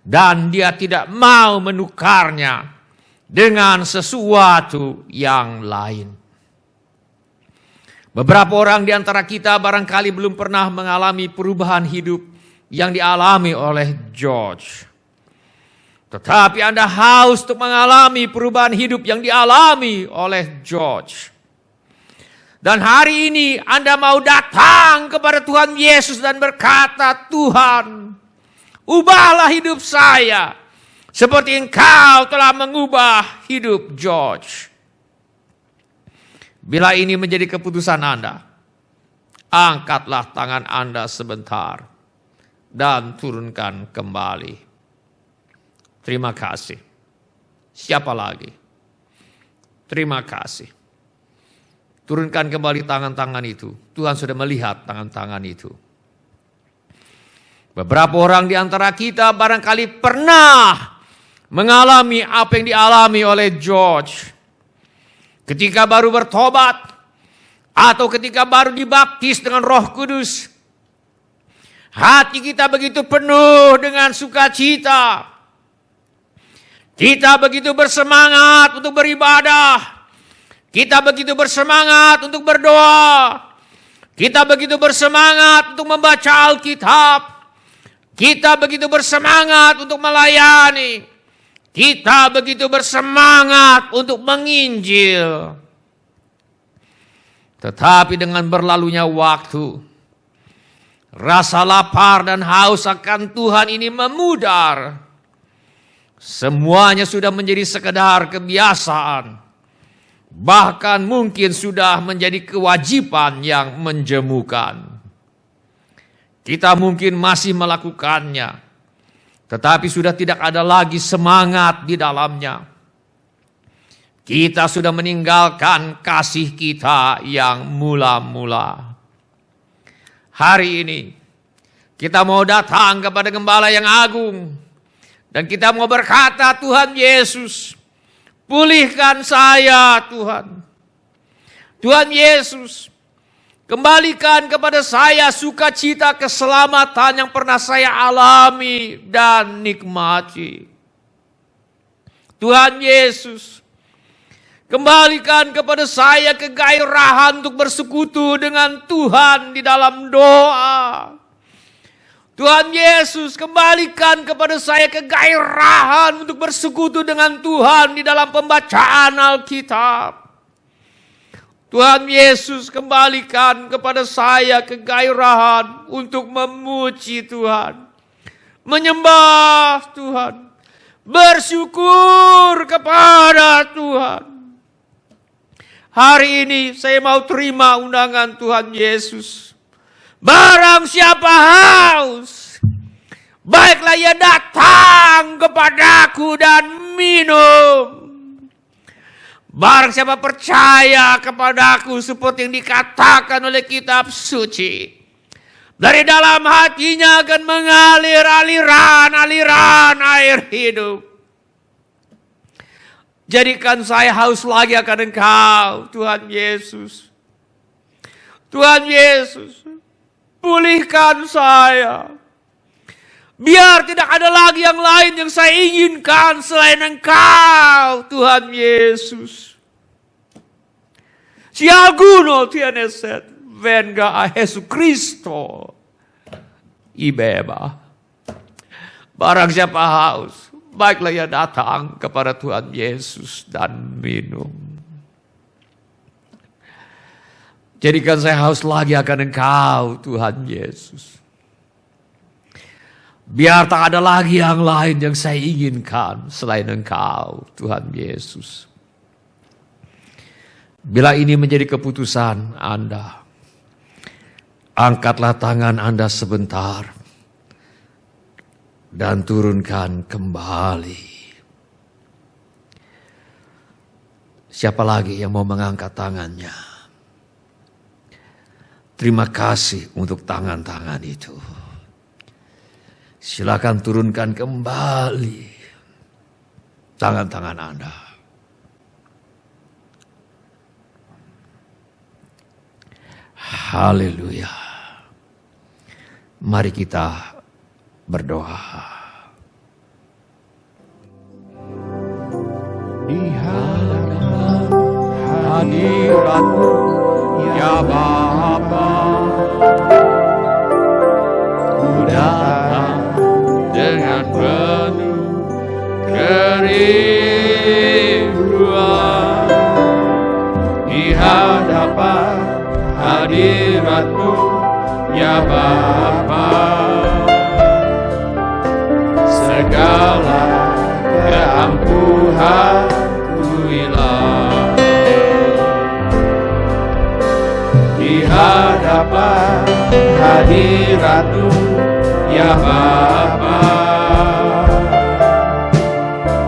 dan dia tidak mau menukarnya dengan sesuatu yang lain. Beberapa orang di antara kita barangkali belum pernah mengalami perubahan hidup yang dialami oleh George. Tetapi Anda haus untuk mengalami perubahan hidup yang dialami oleh George. Dan hari ini Anda mau datang kepada Tuhan Yesus dan berkata, Tuhan, ubahlah hidup saya seperti Engkau telah mengubah hidup George. Bila ini menjadi keputusan Anda, angkatlah tangan Anda sebentar dan turunkan kembali. Terima kasih. Siapa lagi? Terima kasih. Turunkan kembali tangan-tangan itu. Tuhan sudah melihat tangan-tangan itu. Beberapa orang di antara kita barangkali pernah mengalami apa yang dialami oleh George. Ketika baru bertobat, atau ketika baru dibaptis dengan Roh Kudus. Hati kita begitu penuh dengan sukacita. Kita begitu bersemangat untuk beribadah. Kita begitu bersemangat untuk berdoa. Kita begitu bersemangat untuk membaca Alkitab. Kita begitu bersemangat untuk melayani. Kita begitu bersemangat untuk menginjil. Tetapi dengan berlalunya waktu, rasa lapar dan haus akan Tuhan ini memudar. Semuanya sudah menjadi sekedar kebiasaan. Bahkan mungkin sudah menjadi kewajiban yang menjemukan. Kita mungkin masih melakukannya, tetapi sudah tidak ada lagi semangat di dalamnya. Kita sudah meninggalkan kasih kita yang mula-mula. Hari ini kita mau datang kepada Gembala yang agung. Dan kita mau berkata, Tuhan Yesus, pulihkan saya Tuhan. Tuhan Yesus, kembalikan kepada saya sukacita keselamatan yang pernah saya alami dan nikmati. Tuhan Yesus, kembalikan kepada saya kegairahan untuk bersekutu dengan Tuhan di dalam doa. Tuhan Yesus, kembalikan kepada saya kegairahan untuk bersekutu dengan Tuhan di dalam pembacaan Alkitab. Tuhan Yesus, kembalikan kepada saya kegairahan untuk memuji Tuhan, menyembah Tuhan, bersyukur kepada Tuhan. Hari ini saya mau terima undangan Tuhan Yesus. Barang siapa haus, baiklah ia datang kepadaku dan minum. Barang siapa percaya kepadaku seperti yang dikatakan oleh kitab suci, dari dalam hatinya akan mengalir aliran air hidup. Jadikan saya haus lagi akan Engkau, Tuhan Yesus. Tuhan Yesus, pulihkan saya. Biar tidak ada lagi yang lain yang saya inginkan selain Engkau, Tuhan Yesus. Si alguno tiene sed, venga a Jesucristo y beba. Barang siapa haus, baiklah ia datang kepada Tuhan Yesus dan minum. Jadikan saya haus lagi akan Engkau, Tuhan Yesus. Biar tak ada lagi yang lain yang saya inginkan selain Engkau, Tuhan Yesus. Bila ini menjadi keputusan Anda, angkatlah tangan Anda sebentar dan turunkan kembali. Siapa lagi yang mau mengangkat tangannya? Terima kasih untuk tangan-tangan itu. Silakan turunkan kembali tangan-tangan Anda. Haleluya. Mari kita berdoa. Di hadapan hadirat-Mu ya Bapa, ku datang Dengan penuh kerinduan di hadapan hadirat-Mu ya Bapa. Segala keangkuhanku hilang di hadapan hadirat-Mu ya Bapa.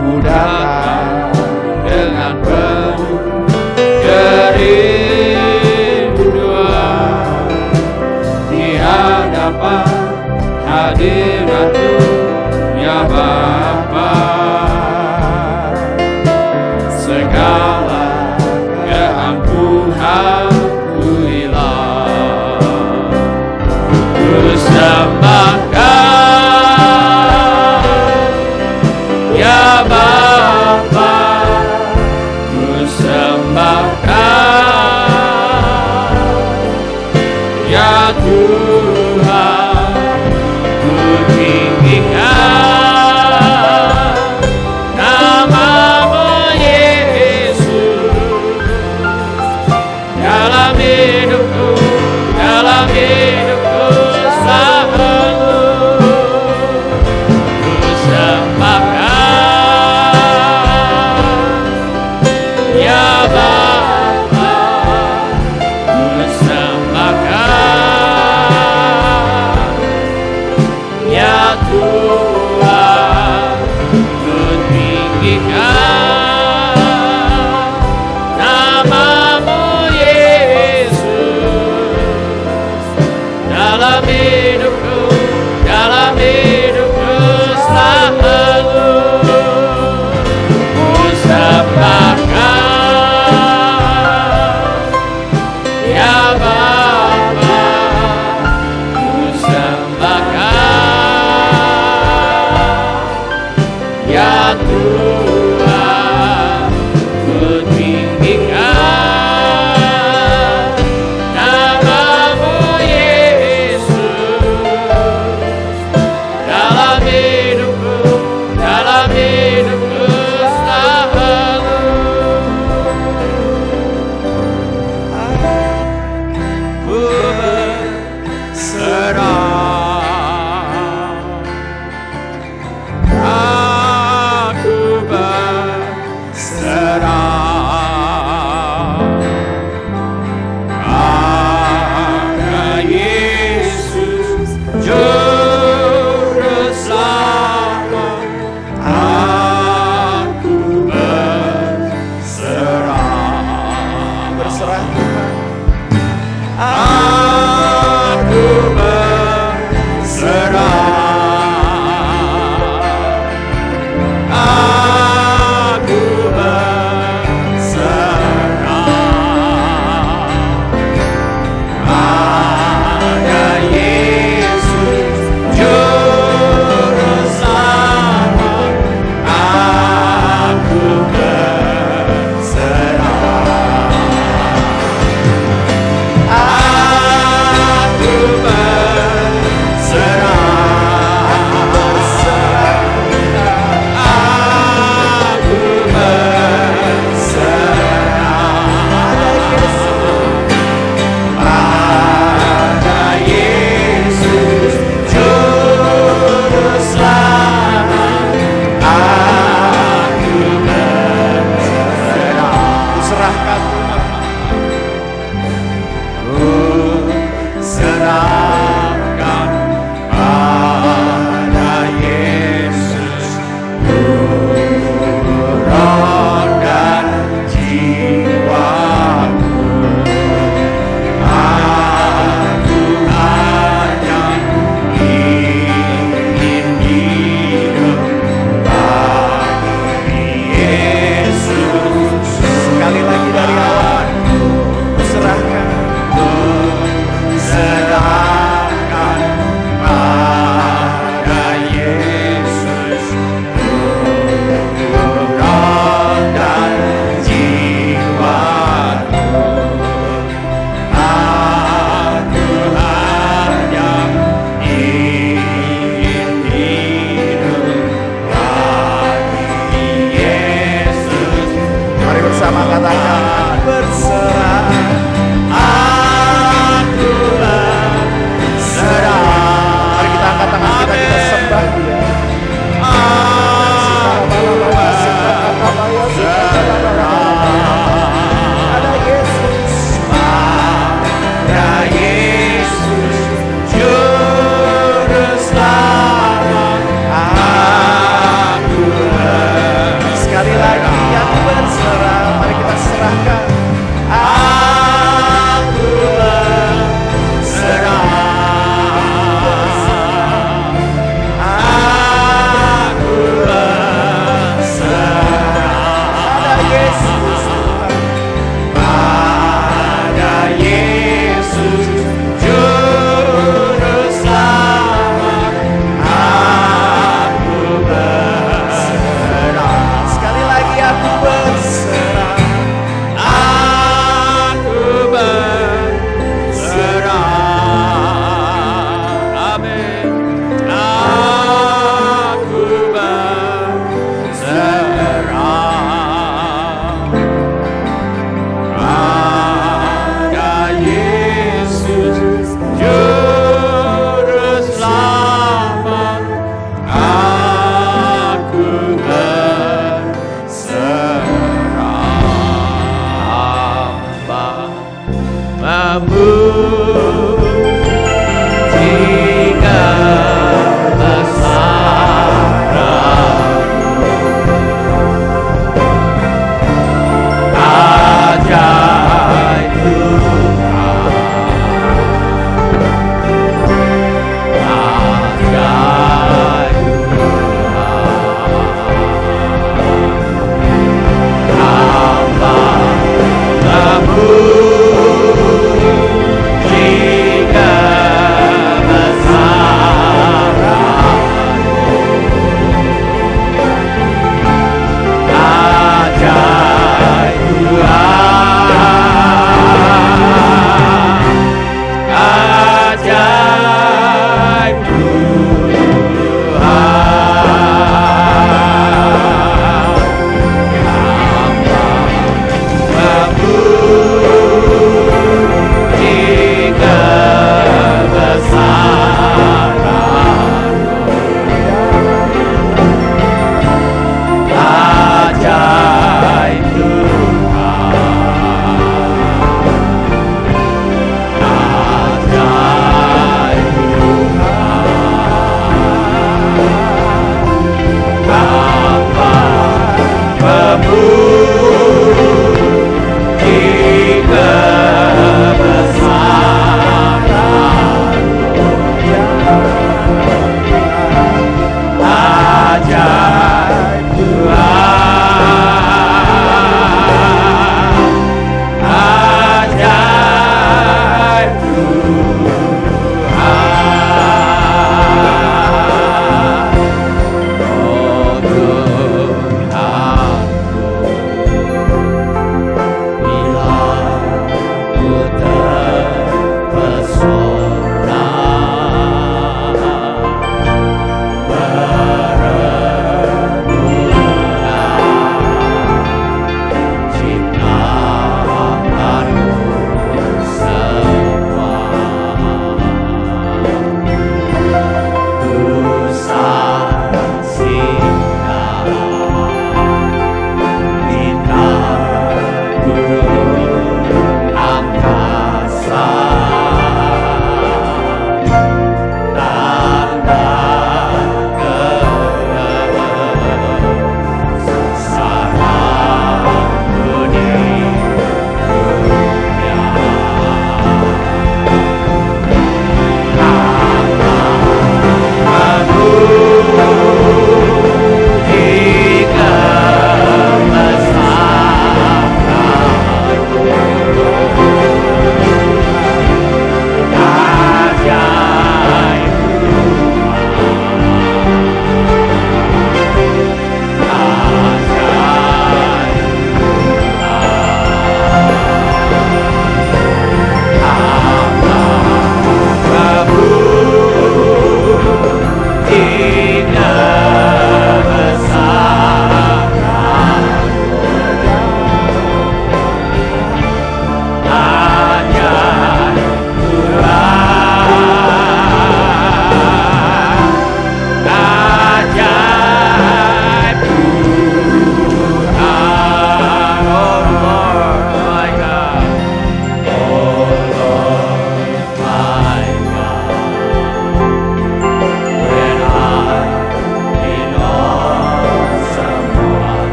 Ku datang dengan penuh kerinduan di hadapan hadirat-Mu ya Bapa. Segala keangkuhanku hilang, ku sembahkan ya Bapa, ku sembahkan ya Tuhan, ku tinggikan nama-Mu Yesus dalam hidupku, dalam hidupku selalu. Ku sembahkan ya Bapa, ku sembahkan ya Tuhan, ku tinggikan nama-Mu Yesus dalam hidupku, dalam hidupku selalu. Ku sembahkan ya Bapa, ku sembahkan ya Tuhan, ku tinggikan nama-Mu Yesus dalam hidupku, dalam hidupku selalu. Ku berserah, aku berserah pada Yesus Juru Selamat.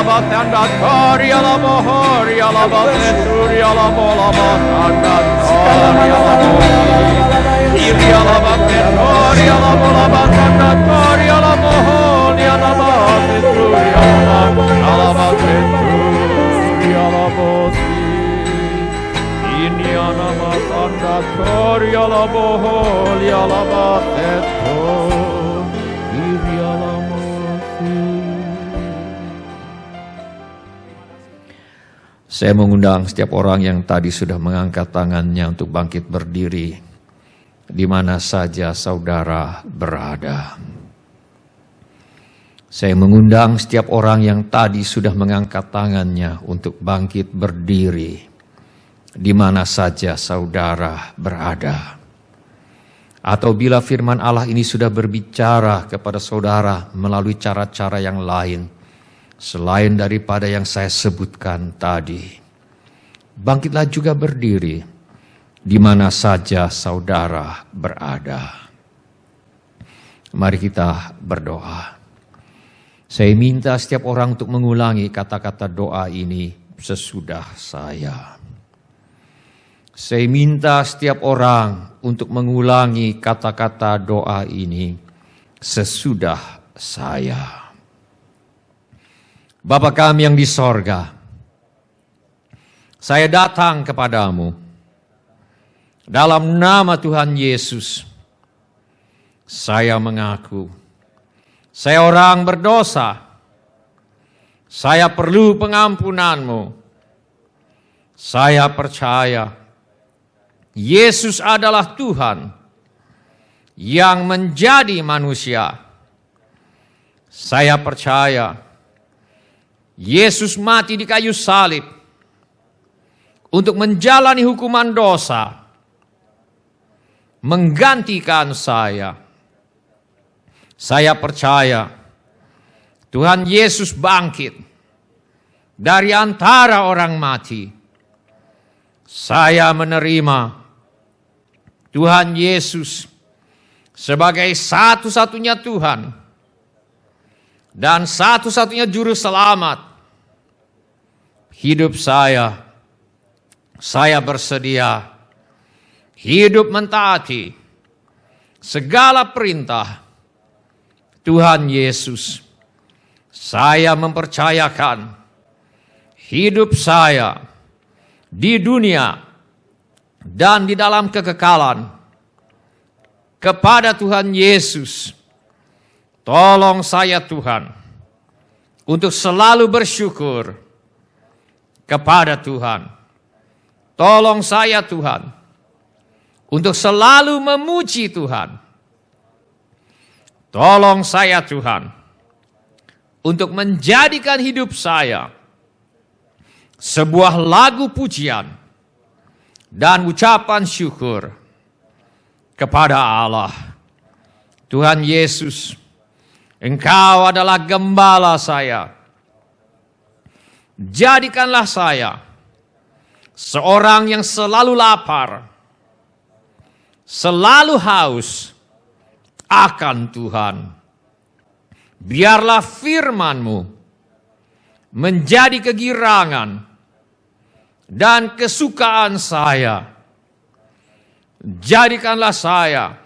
laba tanda tori laba hori laba turi laba laba tanda tori laba iri laba tori laba laba tanda tori laba hori laba turi laba turi laba ini nama tanda tori laba hori laba iri laba. Saya mengundang setiap orang yang tadi sudah mengangkat tangannya untuk bangkit berdiri, di mana saja saudara berada. Saya mengundang setiap orang yang tadi sudah mengangkat tangannya untuk bangkit berdiri, di mana saja saudara berada. Atau bila firman Allah ini sudah berbicara kepada saudara melalui cara-cara yang lain, selain daripada yang saya sebutkan tadi, bangkitlah juga berdiri di mana saja saudara berada. Mari kita berdoa. Saya minta setiap orang untuk mengulangi kata-kata doa ini sesudah saya. Saya minta setiap orang untuk mengulangi kata-kata doa ini sesudah saya. Bapa kami yang di sorga, saya datang kepadamu dalam nama Tuhan Yesus. Saya mengaku, saya orang berdosa, saya perlu pengampunanmu. Saya percaya Yesus adalah Tuhan yang menjadi manusia. Saya percaya Yesus mati di kayu salib untuk menjalani hukuman dosa, menggantikan saya. Saya percaya Tuhan Yesus bangkit dari antara orang mati. Saya menerima Tuhan Yesus sebagai satu-satunya Tuhan dan satu-satunya juru selamat hidup saya bersedia hidup mentaati segala perintah Tuhan Yesus. Saya mempercayakan hidup saya di dunia dan di dalam kekekalan kepada Tuhan Yesus. Tolong saya Tuhan untuk selalu bersyukur kepada Tuhan. Tolong saya Tuhan untuk selalu memuji Tuhan. Tolong saya Tuhan untuk menjadikan hidup saya sebuah lagu pujian dan ucapan syukur kepada Allah. Tuhan Yesus, Engkau adalah gembala saya. Jadikanlah saya seorang yang selalu lapar, selalu haus akan Tuhan. Biarlah firman-Mu menjadi kegirangan dan kesukaan saya. Jadikanlah saya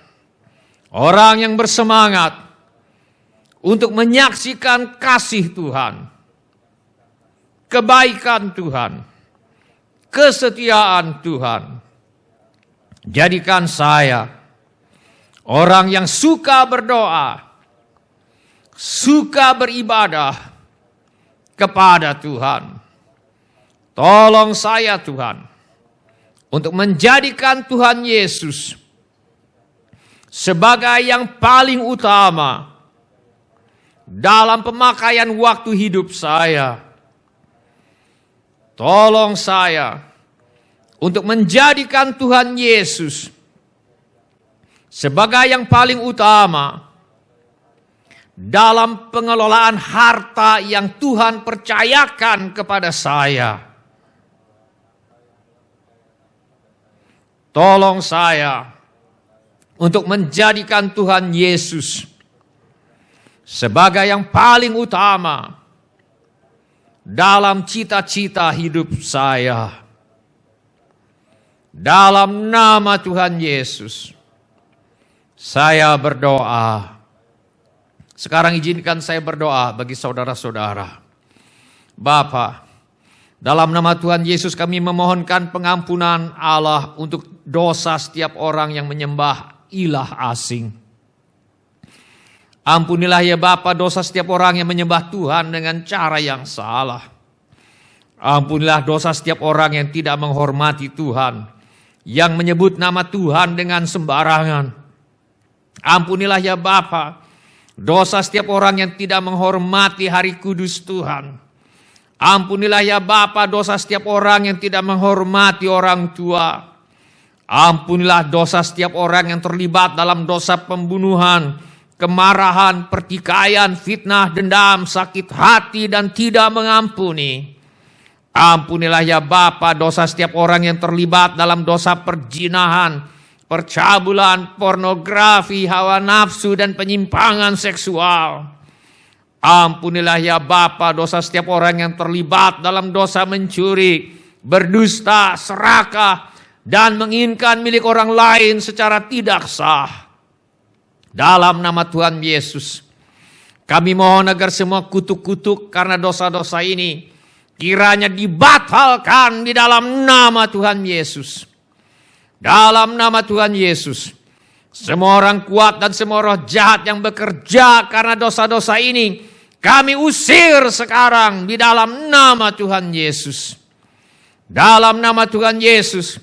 orang yang bersemangat untuk menyaksikan kasih Tuhan, kebaikan Tuhan, kesetiaan Tuhan. Jadikan saya orang yang suka berdoa, suka beribadah kepada Tuhan. Tolong saya Tuhan untuk menjadikan Tuhan Yesus sebagai yang paling utama dalam pemakaian waktu hidup saya. Tolong saya untuk menjadikan Tuhan Yesus sebagai yang paling utama dalam pengelolaan harta yang Tuhan percayakan kepada saya. Tolong saya untuk menjadikan Tuhan Yesus sebagai yang paling utama dalam cita-cita hidup saya. Dalam nama Tuhan Yesus, saya berdoa. Sekarang izinkan saya berdoa bagi saudara-saudara. Bapa, dalam nama Tuhan Yesus kami memohonkan pengampunan Allah untuk dosa setiap orang yang menyembah ilah asing. Ampunilah ya Bapa dosa setiap orang yang menyembah Tuhan dengan cara yang salah. Ampunilah dosa setiap orang yang tidak menghormati Tuhan, yang menyebut nama Tuhan dengan sembarangan. Ampunilah ya Bapa dosa setiap orang yang tidak menghormati hari kudus Tuhan. Ampunilah ya Bapa dosa setiap orang yang tidak menghormati orang tua. Ampunilah dosa setiap orang yang terlibat dalam dosa pembunuhan, kemarahan, pertikaian, fitnah, dendam, sakit hati, dan tidak mengampuni. Ampunilah ya Bapa dosa setiap orang yang terlibat dalam dosa perzinahan, percabulan, pornografi, hawa nafsu, dan penyimpangan seksual. Ampunilah ya Bapa dosa setiap orang yang terlibat dalam dosa mencuri, berdusta, serakah, dan menginginkan milik orang lain secara tidak sah. Dalam nama Tuhan Yesus, kami mohon agar semua kutuk-kutuk karena dosa-dosa ini kiranya dibatalkan di dalam nama Tuhan Yesus. Dalam nama Tuhan Yesus, semua orang kuat dan semua roh jahat yang bekerja karena dosa-dosa ini kami usir sekarang di dalam nama Tuhan Yesus. Dalam nama Tuhan Yesus,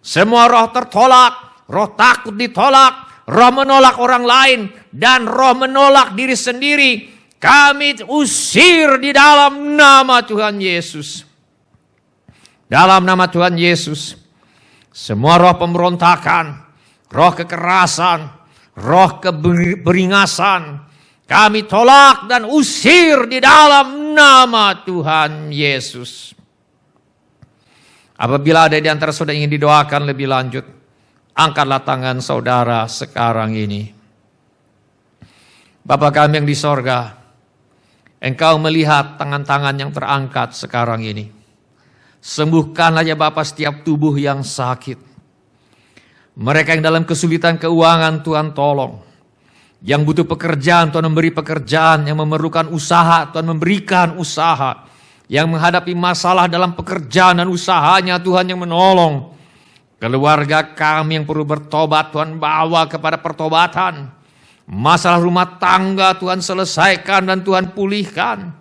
semua roh tertolak, roh takut ditolak, roh menolak orang lain, dan roh menolak diri sendiri, kami usir di dalam nama Tuhan Yesus. Dalam nama Tuhan Yesus, semua roh pemberontakan, roh kekerasan, roh keberingasan, kami tolak dan usir di dalam nama Tuhan Yesus. Apabila ada di antara saudara ingin didoakan lebih lanjut, angkatlah tangan saudara sekarang ini. Bapa kami yang di sorga, Engkau melihat tangan-tangan yang terangkat sekarang ini. Sembuhkanlah ya Bapa setiap tubuh yang sakit. Mereka yang dalam kesulitan keuangan Tuhan tolong. Yang butuh pekerjaan Tuhan memberi pekerjaan, yang memerlukan usaha Tuhan memberikan usaha, yang menghadapi masalah dalam pekerjaan dan usahanya Tuhan yang menolong. Keluarga kami yang perlu bertobat Tuhan bawa kepada pertobatan. Masalah rumah tangga Tuhan selesaikan dan Tuhan pulihkan.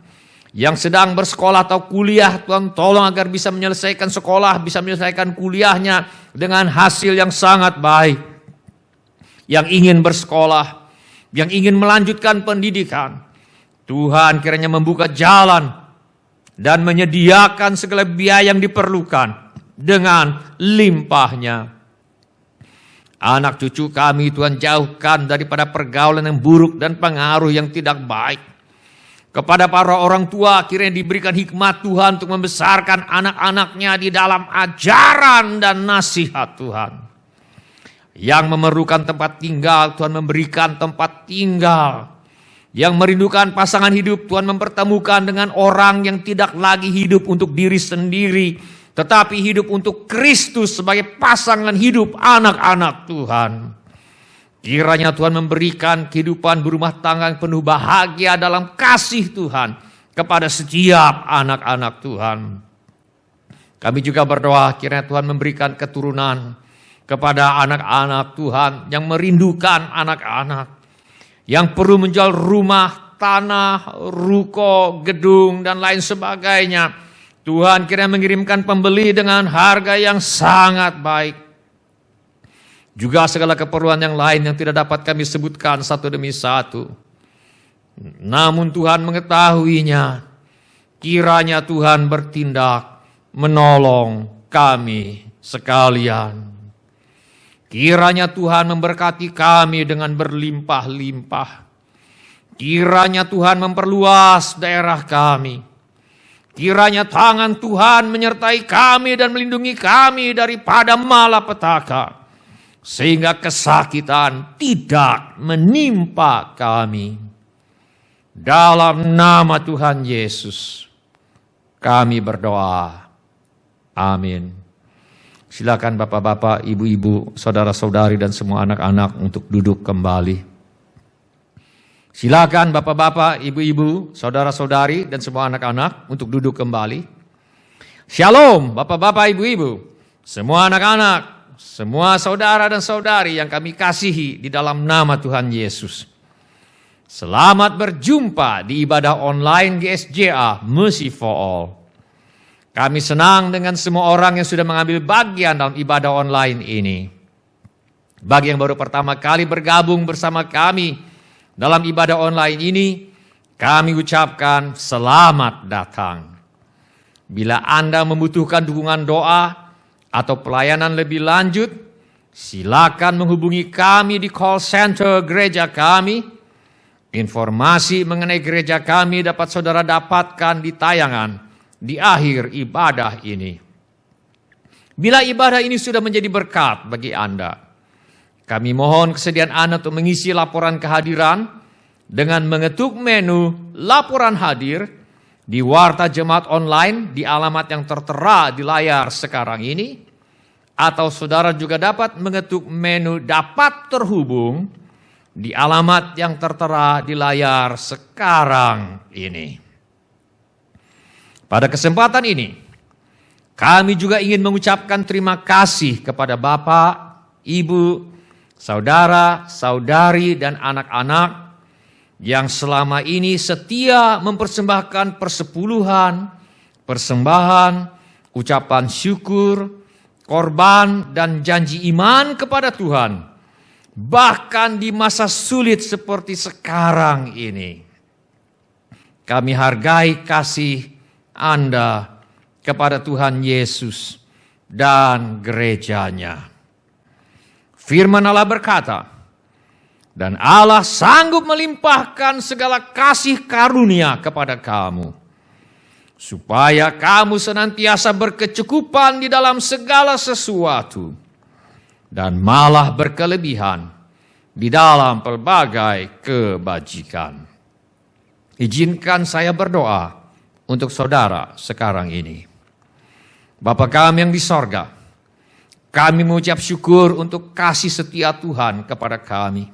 Yang sedang bersekolah atau kuliah Tuhan tolong agar bisa menyelesaikan sekolah, bisa menyelesaikan kuliahnya dengan hasil yang sangat baik. Yang ingin bersekolah, yang ingin melanjutkan pendidikan, Tuhan kiranya membuka jalan dan menyediakan segala biaya yang diperlukan dengan limpahnya. Anak cucu kami Tuhan jauhkan daripada pergaulan yang buruk dan pengaruh yang tidak baik. Kepada para orang tua kiranya diberikan hikmat Tuhan untuk membesarkan anak-anaknya di dalam ajaran dan nasihat Tuhan. Yang memerlukan tempat tinggal, Tuhan memberikan tempat tinggal. Yang merindukan pasangan hidup, Tuhan mempertemukan dengan orang yang tidak lagi hidup untuk diri sendiri, tetapi hidup untuk Kristus sebagai pasangan hidup anak-anak Tuhan. Kiranya Tuhan memberikan kehidupan berumah tangga yang penuh bahagia dalam kasih Tuhan kepada setiap anak-anak Tuhan. Kami juga berdoa kiranya Tuhan memberikan keturunan kepada anak-anak Tuhan yang merindukan anak-anak, yang perlu menjual rumah, tanah, ruko, gedung, dan lain sebagainya. Tuhan kiranya mengirimkan pembeli dengan harga yang sangat baik. Juga segala keperluan yang lain yang tidak dapat kami sebutkan satu demi satu. Namun Tuhan mengetahuinya. Kiranya Tuhan bertindak menolong kami sekalian. Kiranya Tuhan memberkati kami dengan berlimpah-limpah. Kiranya Tuhan memperluas daerah kami. Kiranya tangan Tuhan menyertai kami dan melindungi kami daripada malapetaka. Sehingga kesakitan tidak menimpa kami. Dalam nama Tuhan Yesus Kami berdoa. Amin. Silakan bapak-bapak, ibu-ibu, saudara-saudari dan semua anak-anak untuk duduk kembali. Silakan bapak-bapak, ibu-ibu, saudara-saudari dan semua anak-anak untuk duduk kembali. Shalom bapak-bapak, ibu-ibu, semua anak-anak, semua saudara dan saudari yang kami kasihi di dalam nama Tuhan Yesus. Selamat berjumpa di ibadah online GSJA Mercy for All. Kami senang dengan semua orang yang sudah mengambil bagian dalam ibadah online ini. Bagi yang baru pertama kali bergabung bersama kami dalam ibadah online ini, kami ucapkan selamat datang. Bila Anda membutuhkan dukungan doa atau pelayanan lebih lanjut, silakan menghubungi kami di call center gereja kami. Informasi mengenai gereja kami dapat saudara dapatkan di tayangan di akhir ibadah ini. Bila ibadah ini sudah menjadi berkat bagi Anda, kami mohon kesediaan Anda untuk mengisi laporan kehadiran dengan mengetuk menu laporan hadir di Warta Jemaat Online di alamat yang tertera di layar sekarang ini, atau saudara juga dapat mengetuk menu dapat terhubung di alamat yang tertera di layar sekarang ini. Pada kesempatan ini, kami juga ingin mengucapkan terima kasih kepada Bapak, Ibu, saudara, saudari, dan anak-anak yang selama ini setia mempersembahkan persepuluhan, persembahan, ucapan syukur, korban, dan janji iman kepada Tuhan. Bahkan di masa sulit seperti sekarang ini. Kami hargai kasih Anda kepada Tuhan Yesus dan gerejanya. Firman Allah berkata, dan Allah sanggup melimpahkan segala kasih karunia kepada kamu, supaya kamu senantiasa berkecukupan di dalam segala sesuatu, dan malah berkelebihan di dalam pelbagai kebajikan. Izinkan saya berdoa untuk saudara sekarang ini. Bapa kami yang di sorga, kami mengucap syukur untuk kasih setia Tuhan kepada kami.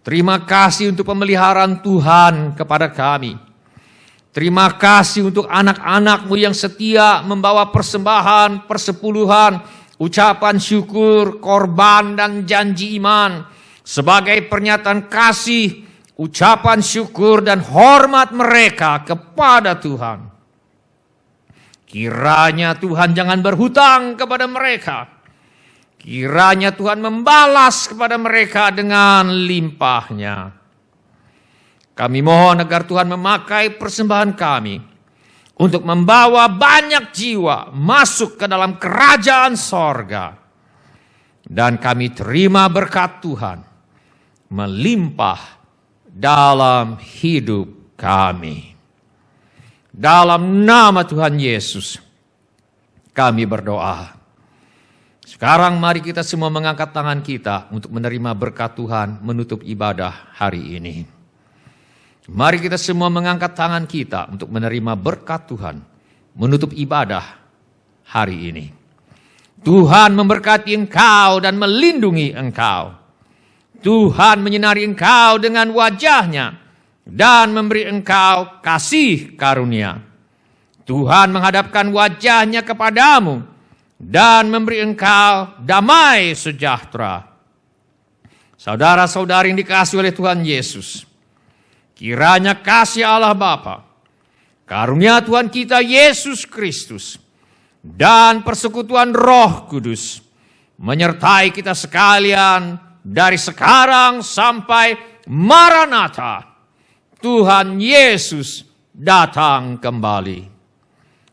Terima kasih untuk pemeliharaan Tuhan kepada kami. Terima kasih untuk anak-anak-Mu yang setia membawa persembahan, persepuluhan, ucapan syukur, korban, dan janji iman sebagai pernyataan kasih, ucapan syukur, dan hormat mereka kepada Tuhan. Kiranya Tuhan jangan berhutang kepada mereka. Kiranya Tuhan membalas kepada mereka dengan limpahnya. Kami mohon agar Tuhan memakai persembahan kami untuk membawa banyak jiwa masuk ke dalam kerajaan sorga. Dan kami terima berkat Tuhan melimpah dalam hidup kami. Dalam nama Tuhan Yesus kami berdoa. Sekarang mari kita semua mengangkat tangan kita untuk menerima berkat Tuhan menutup ibadah hari ini. Mari kita semua mengangkat tangan kita untuk menerima berkat Tuhan menutup ibadah hari ini. Tuhan memberkati engkau dan melindungi engkau. Tuhan menyinari engkau dengan wajah-Nya dan memberi engkau kasih karunia. Tuhan menghadapkan wajah-Nya kepadamu dan memberi engkau damai sejahtera. Saudara-saudari yang dikasihi oleh Tuhan Yesus, kiranya kasih Allah Bapa, karunia Tuhan kita Yesus Kristus, dan persekutuan Roh Kudus menyertai kita sekalian dari sekarang sampai Maranatha. Tuhan Yesus datang kembali.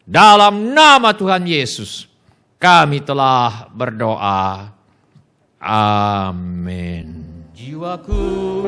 Dalam nama Tuhan Yesus kami telah berdoa. Amin. Jiwaku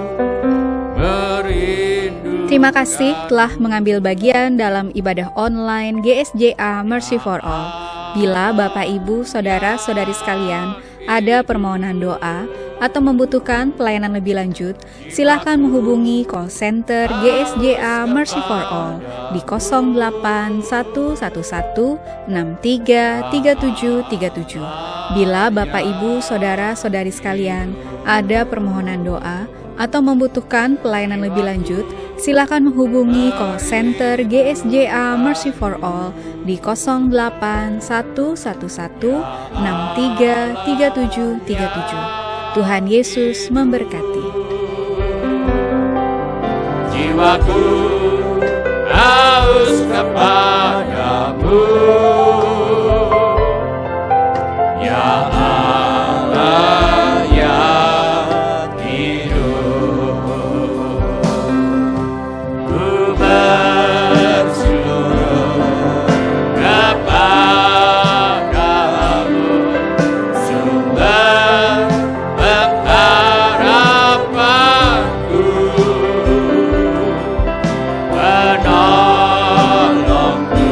merindu. Terima kasih telah mengambil bagian dalam ibadah online GSJA Mercy for All. Bila Bapak, Ibu, Saudara-saudari sekalian ada permohonan doa atau membutuhkan pelayanan lebih lanjut, silakan menghubungi call center GSJA Mercy for All di 0811633737. Bila Bapak Ibu Saudara-saudari sekalian ada permohonan doa atau membutuhkan pelayanan lebih lanjut, silakan menghubungi call center GSJA Mercy for All di 0811633737. Tuhan Yesus memberkati. Jiwaku haus kepadamu, ya Allah yang hidup. Ku berseru kepadamu, sumber pengharapanku, penolongku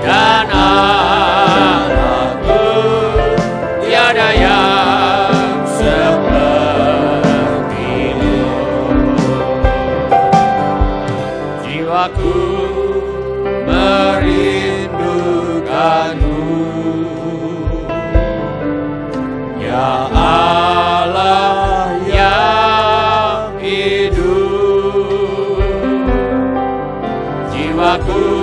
dan Allahku, tiada yang sepertimu. Jiwaku merindukanmu, ya Allah yang hidup. Jiwaku